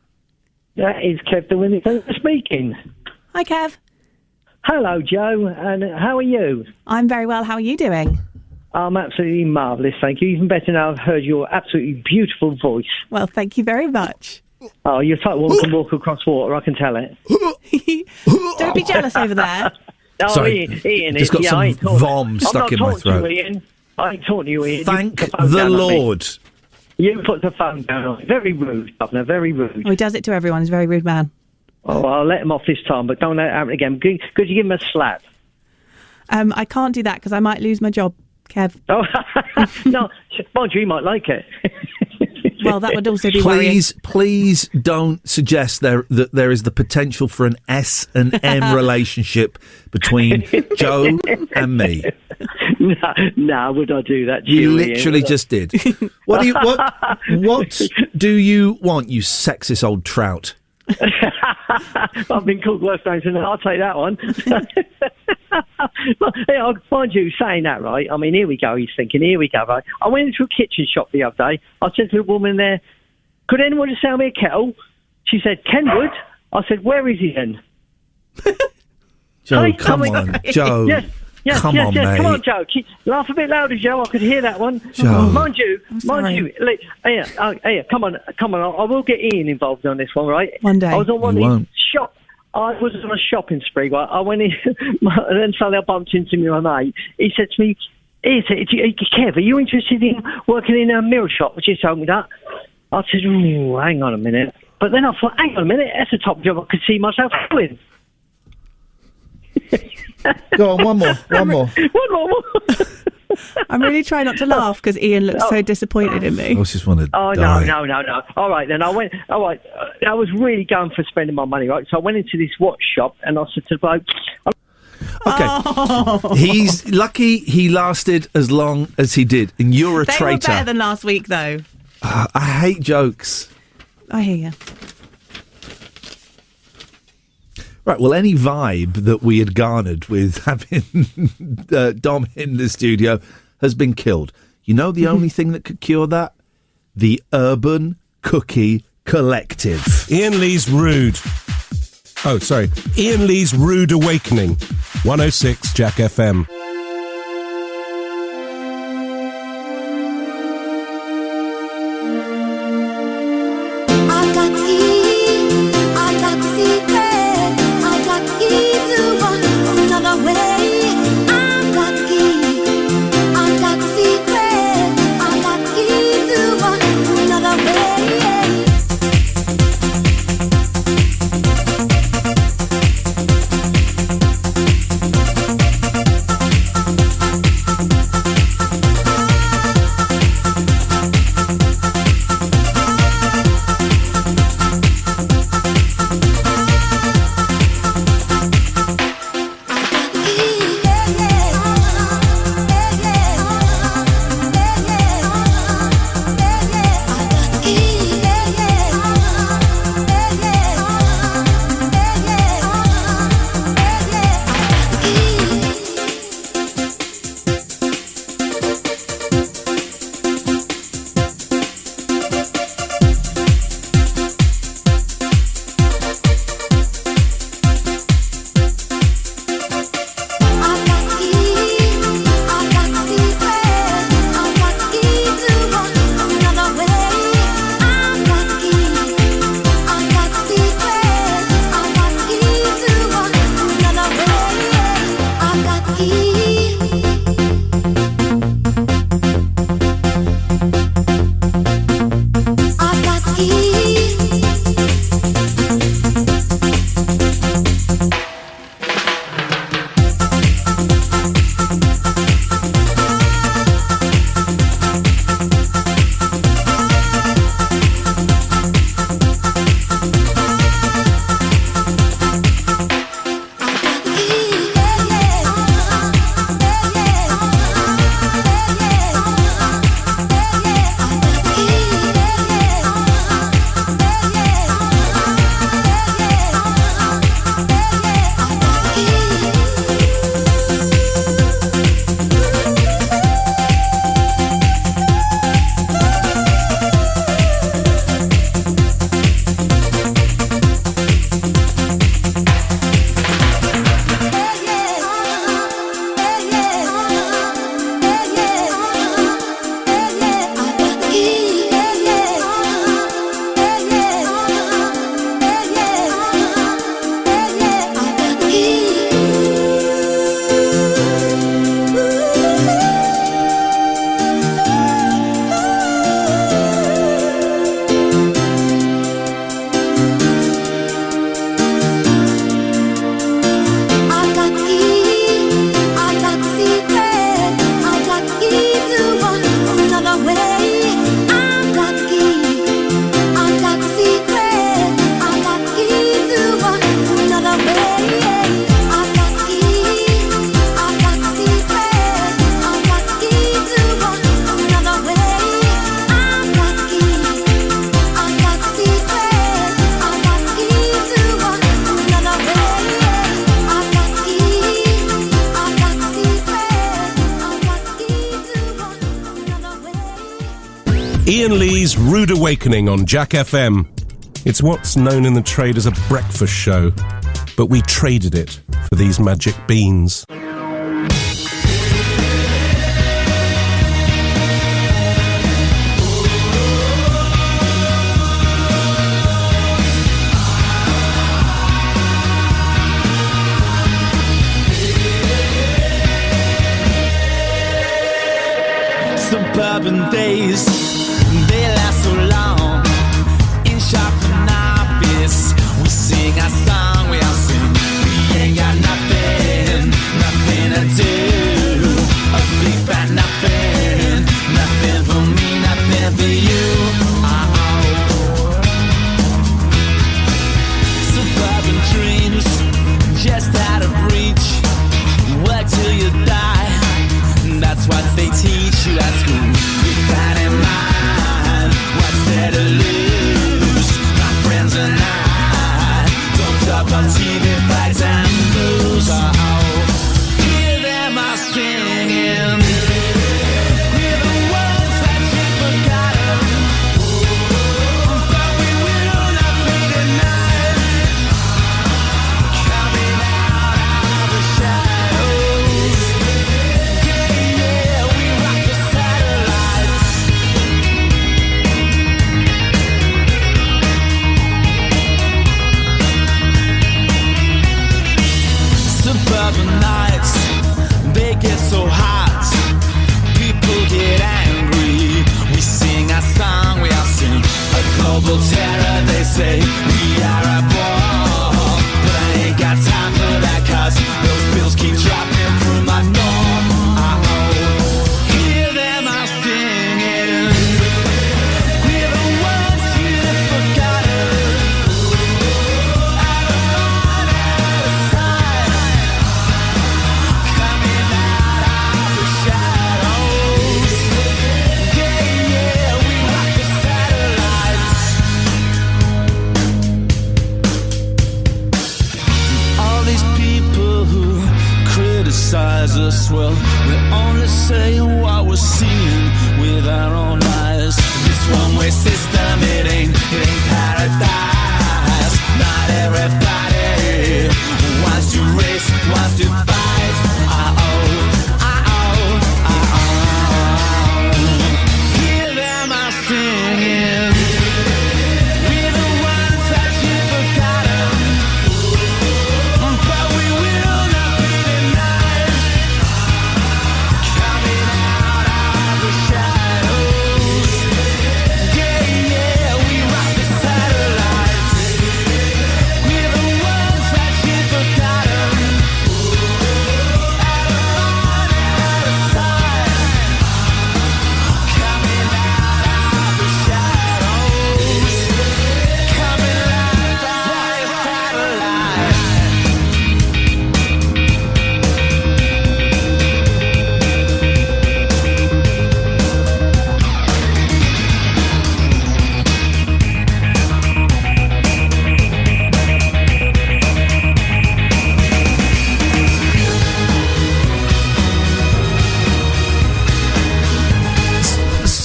That is Kev the window cleaner speaking. Hi, Kev. Hello, Joe, and how are you? I'm very well. How are you doing? I'm absolutely marvellous, thank you. Even better now I've heard your absolutely beautiful voice. Well, thank you very much. Oh, you're type one can walk across water, I can tell it. Don't be jealous over there. Oh, Sorry, Ian, just got some vom stuck in my throat. I ain't talking to you, Ian. Thank the Lord. You put the phone down on me. Very rude, Governor, very rude. Oh, he does it to everyone. He's a very rude man. Oh, I'll let him off this time, but don't let it happen again. Could you give him a slap? I can't do that because I might lose my job, Kev. Oh, no, mind you, he might like it. Well, that would also be worrying. Please don't suggest that there is the potential for an S and M relationship between Joe and me. No, would I do that? You literally just did. What do you want, you sexist old trout? I've been called worse names than that. I'll take that one. Hey, I'll find you saying that, right? I mean, here we go. He's thinking, here we go, right? I went into a kitchen shop the other day. I said to the woman there, could anyone just sell me a kettle? She said, Kenwood. I said, where is he then? Joe, hey, come on, Joe. Yes, come on, mate. Come on, Joe. Laugh a bit louder, Joe. I could hear that one. Joe. Mind you. Hey, come on. I will get Ian involved on this one, right? One day. I was on one of these shop. I was on a shopping spree, right? I went in, and then suddenly I bumped into my mate. He said to me, Kev, are you interested in working in a mirror shop? Which just told me that. I said, hang on a minute. But then I thought, hang on a minute, that's a top job I could see myself doing. Go on, one more. One more. I'm really trying not to laugh because Ian looks so disappointed in me. I just want to Oh, die. no. All right, then I went, I was really going for spending my money, right? So I went into this watch shop and I said to the bloke, Okay. He's lucky he lasted as long as he did, and you're a They traitor. were better than last week, though. I hate jokes. I hear you. Right, well, any vibe that we had garnered with having Dom in the studio has been killed. You know the only thing that could cure that? The Urban Cookie Collective. Ian Lee's Rude. Oh, sorry. Ian Lee's Rude Awakening. 106 Jack FM. Ian Lee's Rude Awakening on Jack FM. It's what's known in the trade as a breakfast show, but we traded it for these magic beans. days, they last so long. In shop and office, we sing our song, we all sing. We ain't got nothing, nothing to do. A big fat nothing, nothing for me, nothing for you. Suburban dreams, just out of reach. Work till you die, that's what they teach you at school. With that in mind, what's there to lose? My friends and I don't talk on TV, fights and blues. Hear them all singing. We're the ones that you've forgotten, but we will not be denied. Coming out of the shadows. Yeah, we rock the satellites. Suburban nights, they get so hot. People get angry. We sing our song, we all sing. A global terror, they say. We are at war. But I ain't got time for that, 'cause those bills keep dropping through my door. Hear them all singing. We're the ones you've forgotten. Out of mind, out of sight. Coming out of the shadows. Yeah, we rock the satellites. All these people who criticize us, well, we're only saying what we're seeing with our own eyes. This one-way system, it ain't paradise. Not everybody wants to race, wants to fight. Hear them all singing. We're the ones that you've forgotten, but we will not be denied. Coming out of the shadows. Yeah, we rock the satellites. We're the ones that you've forgotten. Out of mind, out of sight. Coming out of the shadows. Coming out by a satellite.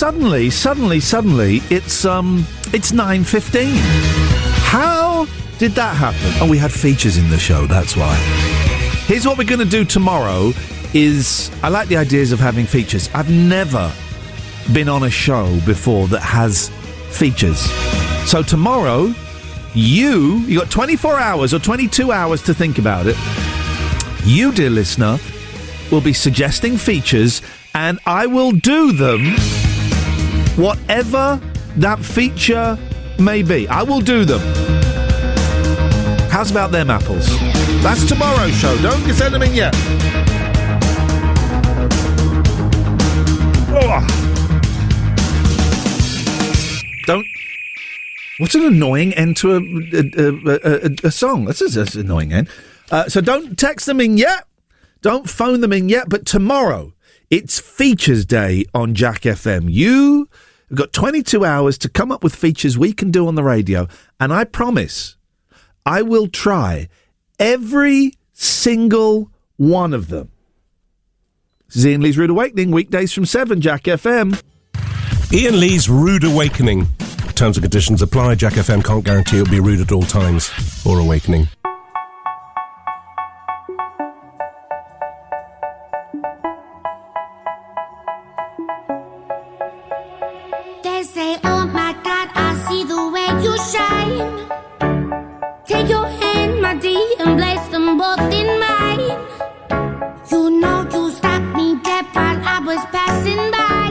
Suddenly, it's 9:15. How did that happen? Oh, we had features in the show, that's why. Here's what we're going to do tomorrow is, I like the ideas of having features. I've never been on a show before that has features. So tomorrow, you got 24 hours or 22 hours to think about it. You, dear listener, will be suggesting features, and I will do them, whatever that feature may be. I will do them. How's about them apples? That's tomorrow's show. Don't send them in yet. Oh. Don't. What's an annoying end to a song? That's an annoying end. So don't text them in yet. Don't phone them in yet. But tomorrow, it's Features Day on Jack FM. You've got 22 hours to come up with features we can do on the radio. And I promise, I will try every single one of them. This is Iain Lee's Rude Awakening, weekdays from 7, Jack FM. Iain Lee's Rude Awakening. Terms and conditions apply. Jack FM can't guarantee it'll be rude at all times or awakening. They say, oh my God, I see the way you shine. Take your hand, my dear, and place them both in mine. You know you stopped me dead while I was passing by.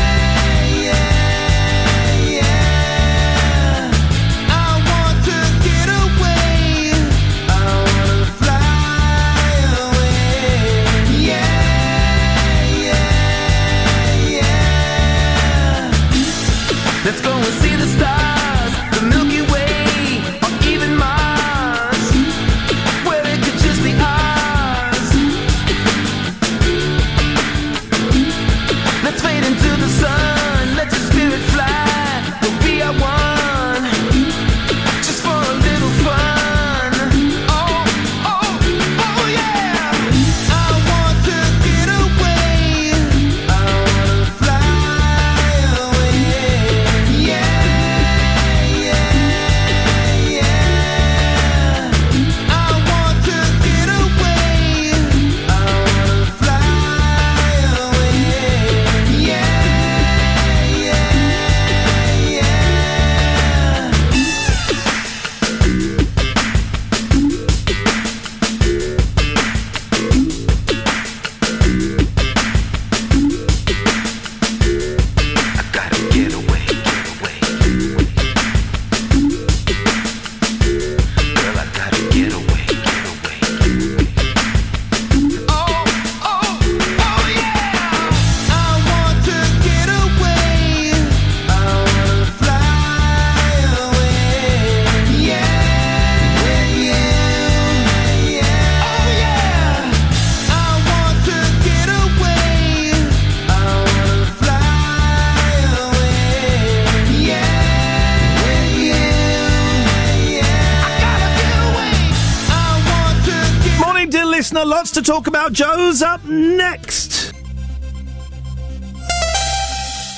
lots to talk about. Joe's up next.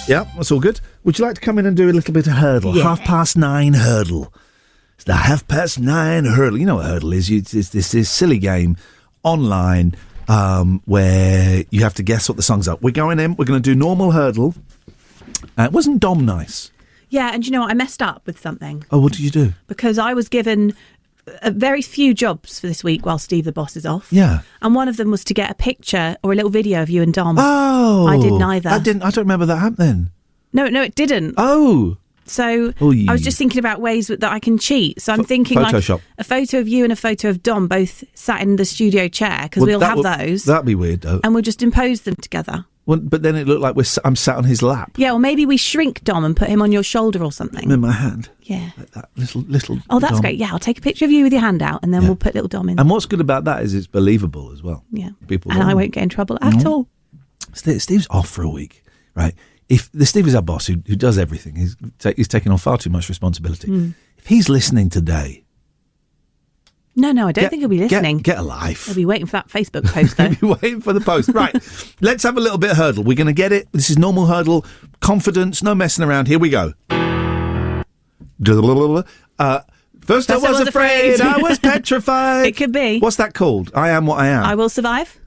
Yeah, that's all good. Would you like to come in and do a little bit of hurdle? Yeah. 9:30 hurdle. It's the 9:30 hurdle. You know what hurdle is? It's this silly game online where you have to guess what the songs are. We're going in. We're going to do normal hurdle. Wasn't Dom nice? Yeah, and you know what? I messed up with something. Oh, what did you do? Because I was given a very few jobs for this week while Steve the boss is off. Yeah. And one of them was to get a picture or a little video of you and Dom. Oh. I did neither. I don't remember that happening. No, it didn't. Oh. So Oy. I was just thinking about ways that I can cheat. So I'm thinking Photoshop. like a photo of you and a photo of Dom both sat in the studio chair because we'll have those. That'd be weird, though. And we'll just impose them together. Well, but then it looked like I'm sat on his lap. Yeah, or maybe we shrink Dom and put him on your shoulder or something. In my hand. Yeah. Like that little Oh, that's Dom. great. Yeah, I'll take a picture of you with your hand out and then we'll put little Dom in. And what's good about that is it's believable as well. Yeah. People And I won't get in trouble at all. Steve's off for a week, right? If the Steve is our boss who does everything, he's taking on far too much responsibility. If he's listening today, No, I don't think he'll be listening. Get a life. He'll be waiting for that Facebook post, though. He'll be waiting for the post. Right, let's have a little bit of hurdle. We're going to get it. This is normal hurdle. Confidence, no messing around. Here we go. First I was afraid, I was petrified. It could be. What's that called? I am what I am. I will survive.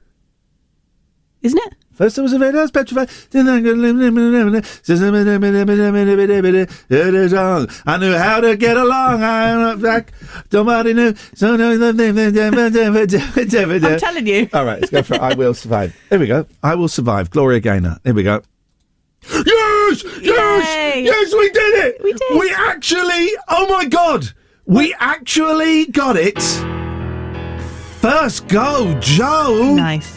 Isn't it? First I was afraid, I was petrified. I knew how to get along. I'm back. Nobody knew. I'm telling you. All right, let's go for it. I will survive. Here we go. I will survive. Gloria Gaynor. Here we go. Yes! Yay! Yes, we did it! We did. We actually, oh my God, we actually got it. First go, Joe. Nice.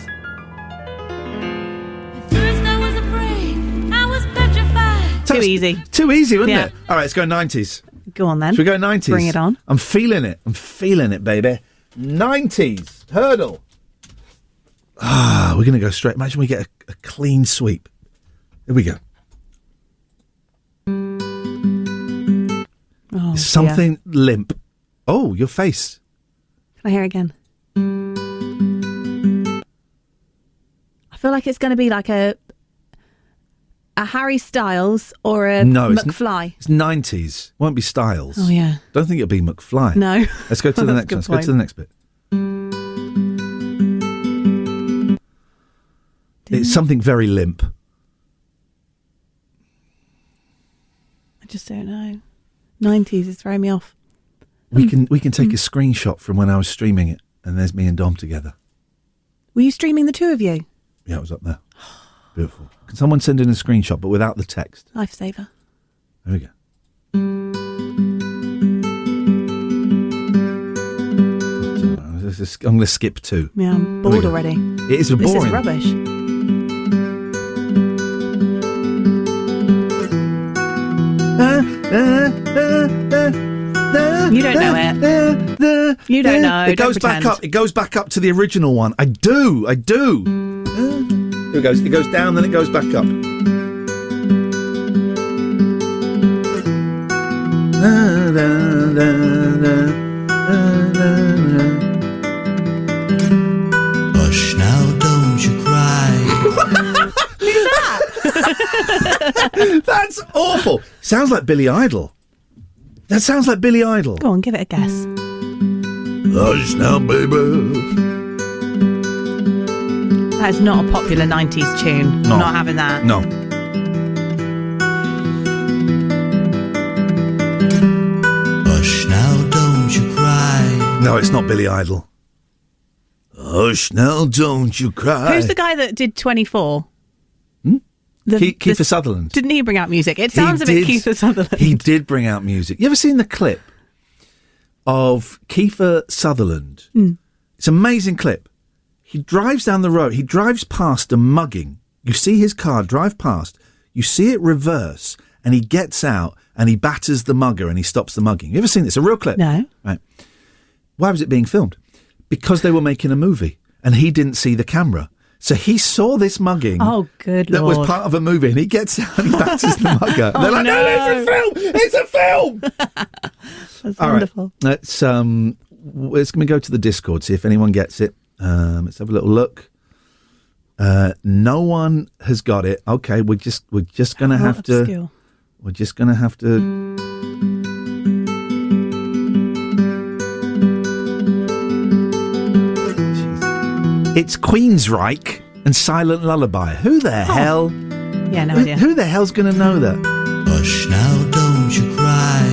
First I was afraid, I was petrified. Too easy. Too easy, wasn't Yeah. it? All right, let's go 90s. Go on then. Should we go 90s? Bring it on. I'm feeling it, baby. 90s. Hurdle. We're going to go straight. Imagine we get a clean sweep. Here we go. Oh, Something limp. Oh, your face. Can I hear again? I feel like it's going to be like a Harry Styles or a McFly. It's 90s. Won't be Styles. Oh, yeah. Don't think it'll be McFly. No. Let's go to the next one. Let's go to the next bit. It's something very limp. I just don't know. 90s is throwing me off. We can take a screenshot from when I was streaming it, and there's me and Dom together. Were you streaming the two of you? Yeah, it was up there. Beautiful. Can someone send in a screenshot, but without the text? Lifesaver. There we go. I'm going to skip 2. Yeah, I'm bored already. It is boring. This is rubbish. You don't know it. You don't know. It goes Don't back pretend. up. It goes back up to the original one. I do. Here it goes. It goes down, then it goes back up. Hush now, don't you cry. That's awful. Sounds like Billy Idol. That sounds like Billy Idol. Go on, give it a guess. Hush now, baby. That is not a popular 90s tune. No. I'm not having that. No. Hush now, don't you cry. No, it's not Billy Idol. Hush now, don't you cry. Who's the guy that did 24? Kiefer Sutherland. Didn't he bring out music? It sounds a bit Kiefer Sutherland. He did bring out music. You ever seen the clip of Kiefer Sutherland? It's an amazing clip. He drives down the road. He drives past a mugging. You see his car drive past. You see it reverse, and he gets out and he batters the mugger and he stops the mugging. You ever seen this? A real clip? No. Right. Why was it being filmed? Because they were making a movie and he didn't see the camera. So he saw this mugging. Oh, good that Lord. was part of a movie, and he gets out and he batters the mugger. And they're like, no, it's a film! It's a film! That's All wonderful. right. Let's going to go to the Discord, see if anyone gets it. Let's have a little look. No one has got it. Okay, we're just going to have to. Obscure. We're just going to have to. It's Queensryche and Silent Lullaby. Who the hell? Yeah, no idea. Who the hell's going to know that? Hush now, don't you cry.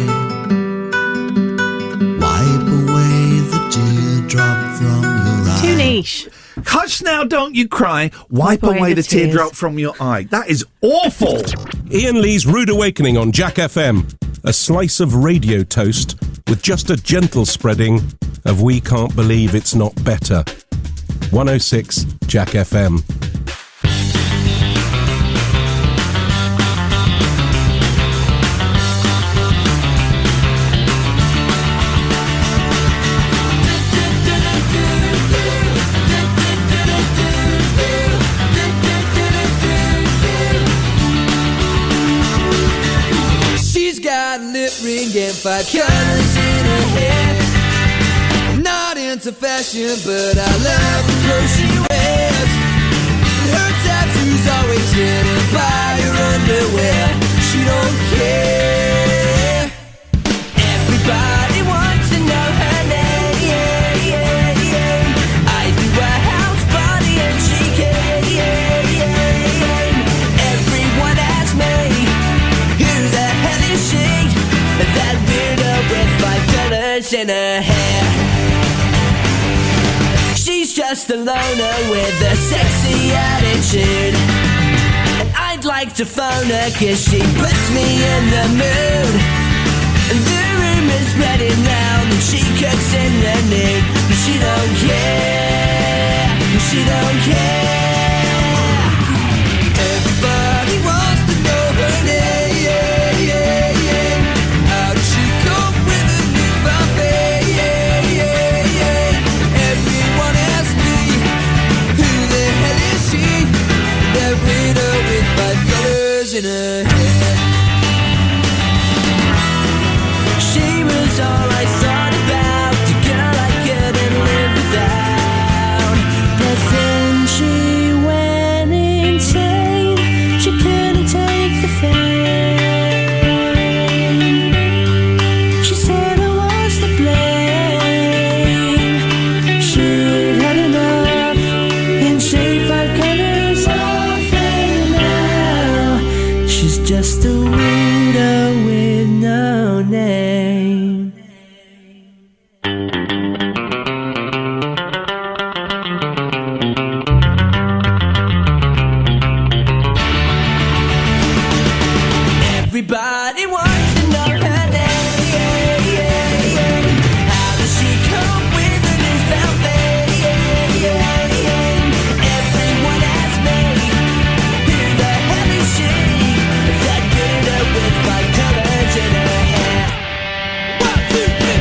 Wipe away the teardrop from your eye. Too niche. Hush now, don't you cry. Wipe away the teardrop from your eye. That is awful. Iain Lee's Rude Awakening on Jack FM. A slice of radio toast with just a gentle spreading of We Can't Believe It's Not Better. 106 Jack FM. She's got a lip ring and 5 colors in her hair. Not into fashion, but I love the clothes she wears. Her tattoos always hidden by her underwear. She don't care. Everybody wants to know her name. Ivy Whitehouse, body and she came. Everyone asks me, who the hell is she? That weirdo with 5 colors in her hair. She's just a loner with a sexy attitude, and I'd like to phone her cause she puts me in the mood. And the rumor's spreading round that she cooks in the nude, but she don't care, she don't care. Everybody wants to know her name. How does she cope with a newfound fame? Everyone asks me, who the hell is she? That widow with 5 colors in her hair. She was all I thought about, the girl I couldn't live without. But then she went insane, she couldn't take the fame. She said I was to blame. She'd had enough and shaved 5 colors off, and now she's just a widow with no name. Everybody wants to know her name. How does she cope with a newfound fame? Everyone asks me, who the hell is she? That widow with 5 colors in her hair. 1, 2, 3,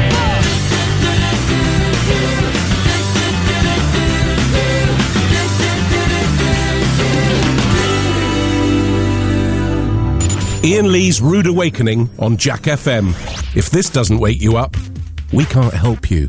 4. Iain Lee's Rude Awakening on Jack FM. If this doesn't wake you up, we can't help you.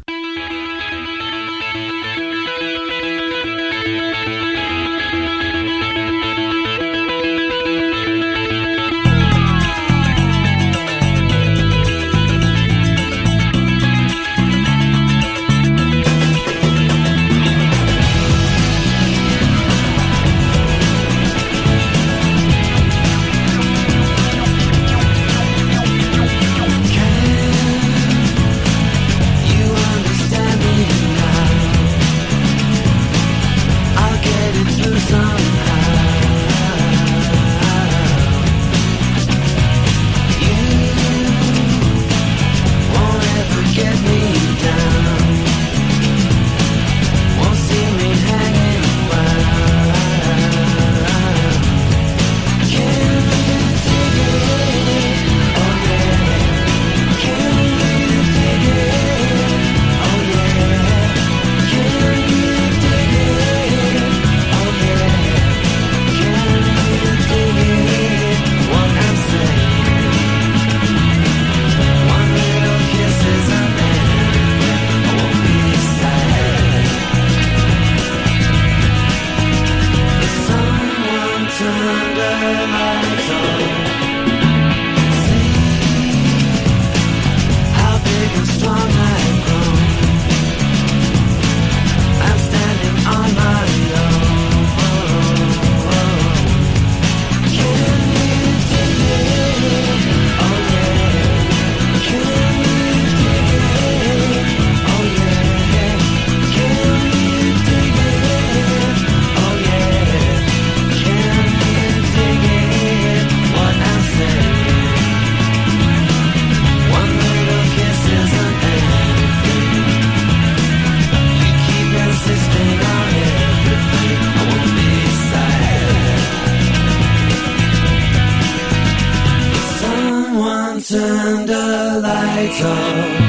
You understand lights up.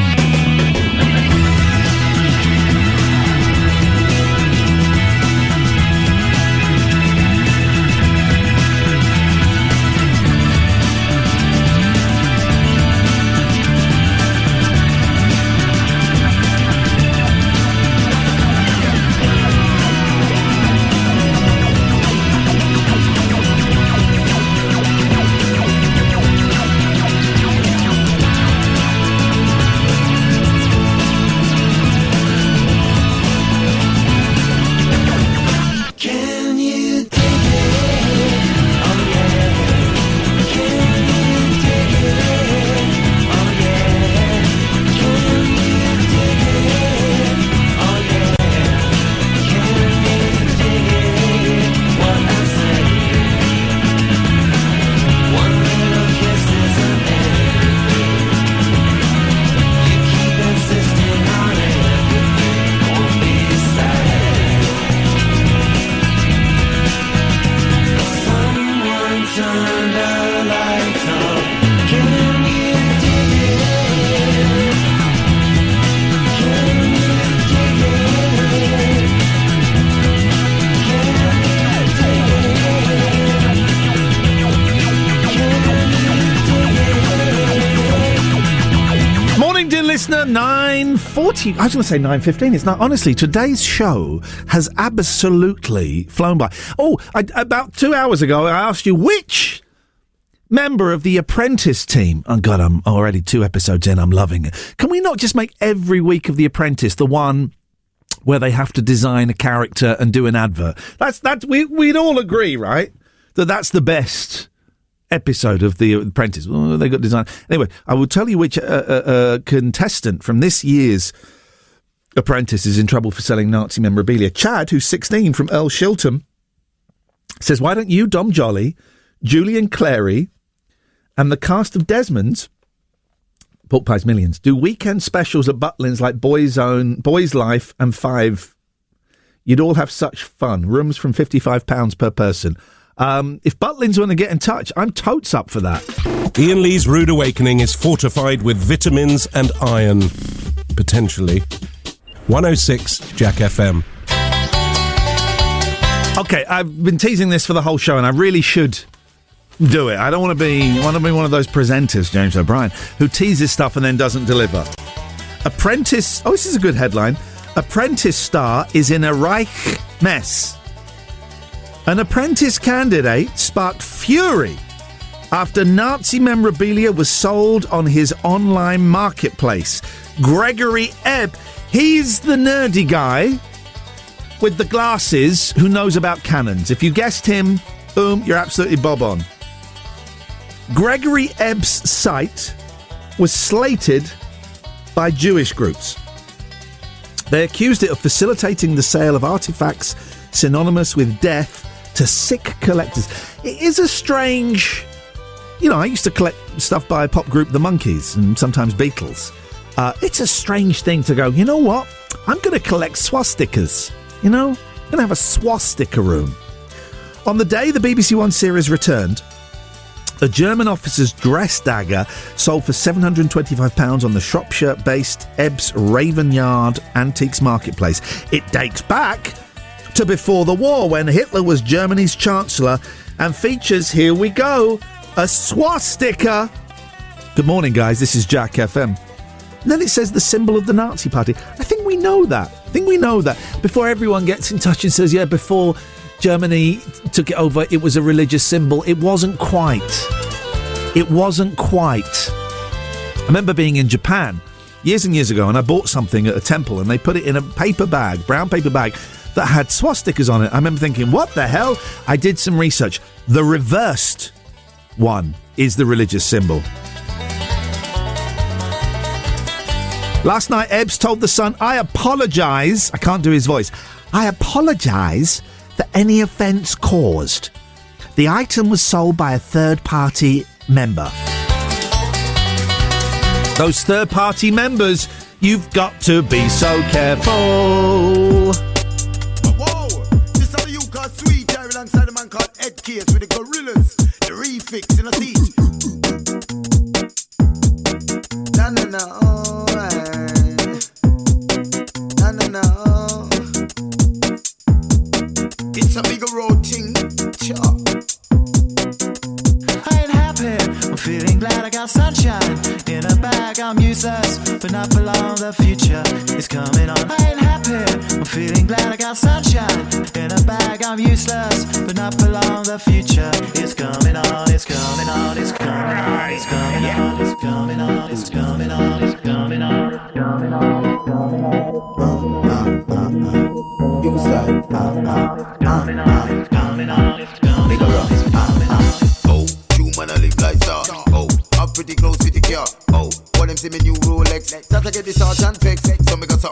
Listener, 9:40. I was going to say 9:15. It's not. Honestly, today's show has absolutely flown by. Oh, about 2 hours ago, I asked you which member of The Apprentice team. Oh, God, I'm already 2 episodes in. I'm loving it. Can we not just make every week of The Apprentice the one where they have to design a character and do an advert? We'd all agree, right? That's the best episode of The Apprentice. Oh, they got design. Anyway, I will tell you which contestant from this year's Apprentice is in trouble for selling Nazi memorabilia. Chad, who's 16 from Earl Shilton, says, why don't you, Dom Jolly, Julian Clary, and the cast of Desmond's Pork Pies Millions do weekend specials at Butlins like Boys Life and Five? You'd all have such fun. Rooms from £55 per person. If Butlins want to get in touch, I'm totes up for that. Iain Lee's Rude Awakening is fortified with vitamins and iron. Potentially. 106 Jack FM. Okay, I've been teasing this for the whole show, and I really should do it. I don't want to be one of those presenters, James O'Brien, who teases stuff and then doesn't deliver. Apprentice... Oh, this is a good headline. Apprentice star is in a Reich mess. An Apprentice candidate sparked fury after Nazi memorabilia was sold on his online marketplace. Gregory Ebb, he's the nerdy guy with the glasses who knows about cannons. If you guessed him, boom, you're absolutely bob on. Gregory Ebb's site was slated by Jewish groups. They accused it of facilitating the sale of artifacts synonymous with death to sick collectors. It is a strange... You know, I used to collect stuff by a pop group, The Monkees, and sometimes Beatles. It's a strange thing to go, you know what? I'm going to collect swastikas. You know? I'm going to have a swastika room. On the day the BBC One series returned, a German officer's dress dagger sold for £725 on the Shropshire-based Ebbs Raven Yard Antiques Marketplace. It dates back to before the war, when Hitler was Germany's chancellor, and features, here we go, a swastika. Good morning, guys. This is Jack FM. And then it says the symbol of the Nazi Party. I think we know that. Before everyone gets in touch and says, yeah, before Germany took it over, it was a religious symbol. It wasn't quite. I remember being in Japan years and years ago, and I bought something at a temple, and they put it in a paper bag, brown paper bag, that had swastikas on it. I remember thinking, what the hell? I did some research. The reversed one is the religious symbol. Last night, Ebbs told The Sun, I apologise. I can't do his voice. I apologise for any offence caused. The item was sold by a third-party member. Those third-party members, you've got to be so careful. Whoa, this how you got sweet, driving alongside a man called Ed Case with the gorillas, the refix in a seat. No. It's a big road thing. I ain't happy, I'm feeling glad I got sunshine. In a bag, I'm useless, but not for long, the future is coming on. I ain't happy, I'm feeling glad I got sunshine. In a bag, I'm useless, but not for long, the future is coming on. It's coming on, it's coming on, it's coming on, it's coming on, it's coming on, it's coming on, it's coming on, it's coming on. You start. It's coming on, it's coming on, it's coming on, it's coming on. Oh, you man, I live like star. Oh, I'm pretty close with the car. Oh, what them see me new Rolex. That I get the sergeant fix. So me got so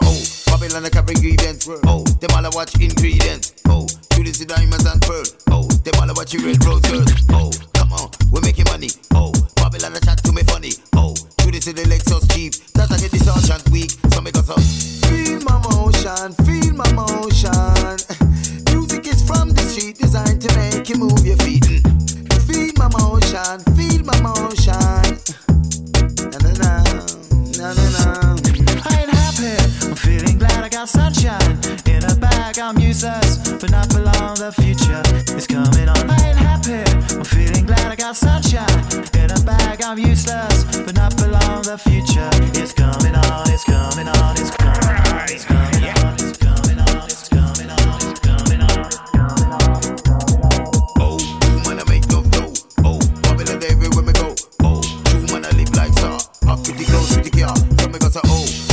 Babylon I carry ingredients. Oh, them all I watch ingredients. Oh, do this with diamonds and pearl. Oh, them all I watch you red roses. Oh, come on, we're making money. Oh, Babylon I chat to me funny. Oh, do this with the Lexus cheap. That I get the sergeant weak. So me got so feel my motion, feel my motion. Music is from the street, designed to make you move your feet. Feel my motion, feel my motion. Na na na, na na na. I ain't happy, I'm feeling glad I got sunshine. In a bag, I'm useless, but not for long, the future is coming on. I ain't happy, I'm feeling glad I got sunshine. In a bag, I'm useless, but not for long, the future is coming on. It's coming on, it's coming on, it's coming on, it's coming on, it's coming on, it's coming on, it's coming on. Oh, you man, I make love dough. Oh, Babylon everywhere me go. Oh, you man, I live like star. I'm pretty close with the car. So me got so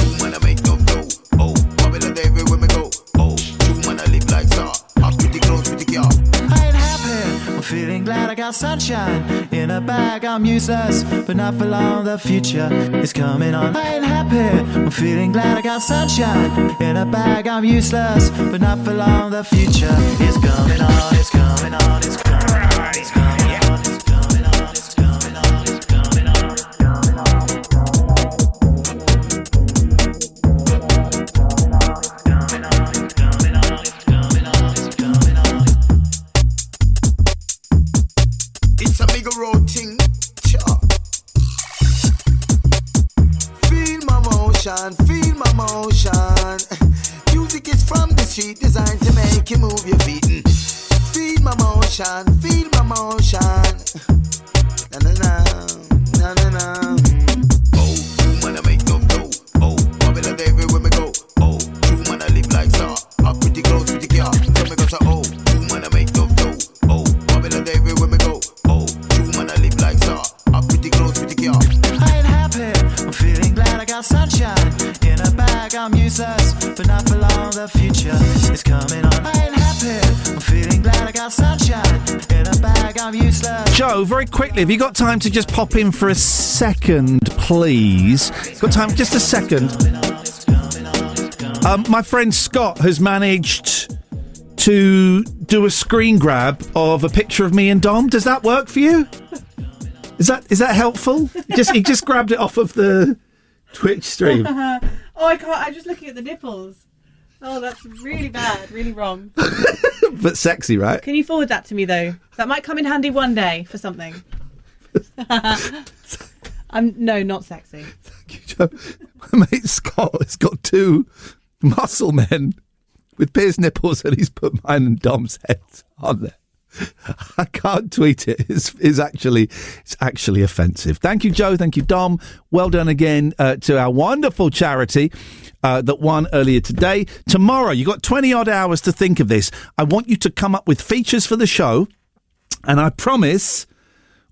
you man, I make love dough. Oh, Babylon everywhere me go. Oh, you man, I live like star. I'm pretty close with the car. I ain't happy, I'm feeling glad I got sunshine. In a bag, I'm useless, but not for long, the future is coming on. I ain't happy, I'm feeling glad I got sunshine. In a bag, I'm useless, but not for long, the future is coming on. It's coming on, it's coming on, it's coming on, it's coming on, it's coming on, it's coming on, it's coming on, it's coming on, it's coming on, it's coming on, it's coming on. It's a big road thing. Feel my motion, feel my motion. Music is from the street, designed to make you move your feet. Feel my motion, feel my motion. Na na na, na na na. Oh, you man, I make love dough. Oh, Babylon everywhere me go. Oh, you man, I live like star. I'm pretty close with the car. So me got so you man, I make love dough. Oh, Babylon everywhere me go. Oh, you man, I live like star. I'm pretty close with the car. I ain't happy, I'm feeling glad I got sunshine. In a bag, I'm useless, but not for long, the future is coming on. I ain't happy, I'm feeling glad I got sunshine. In a bag, I'm useless. Joe, very quickly, have you got time to just pop in for a second, please? Got time? Just a second. My friend Scott has managed to do a screen grab of a picture of me and Dom. Does that work for you? Is that helpful? He just grabbed it off of the Twitch stream. Oh, I can't. I'm just looking at the nipples. Oh, that's really bad. Really wrong. But sexy, right? Can you forward that to me, though? That might come in handy one day for something. No, not sexy. Thank you, Joe. My mate Scott has got two muscle men with Piers nipples, and he's put mine and Dom's heads on there. I can't tweet it. It's actually offensive. Thank you, Joe. Thank you, Dom. Well done again to our wonderful charity that won earlier today. Tomorrow, you've got 20 odd hours to think of this. I want you to come up with features for the show, and I promise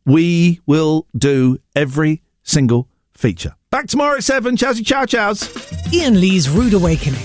we will do every single feature. Back tomorrow at 7. Chowsy chow chows. Iain Lee's Rude Awakening.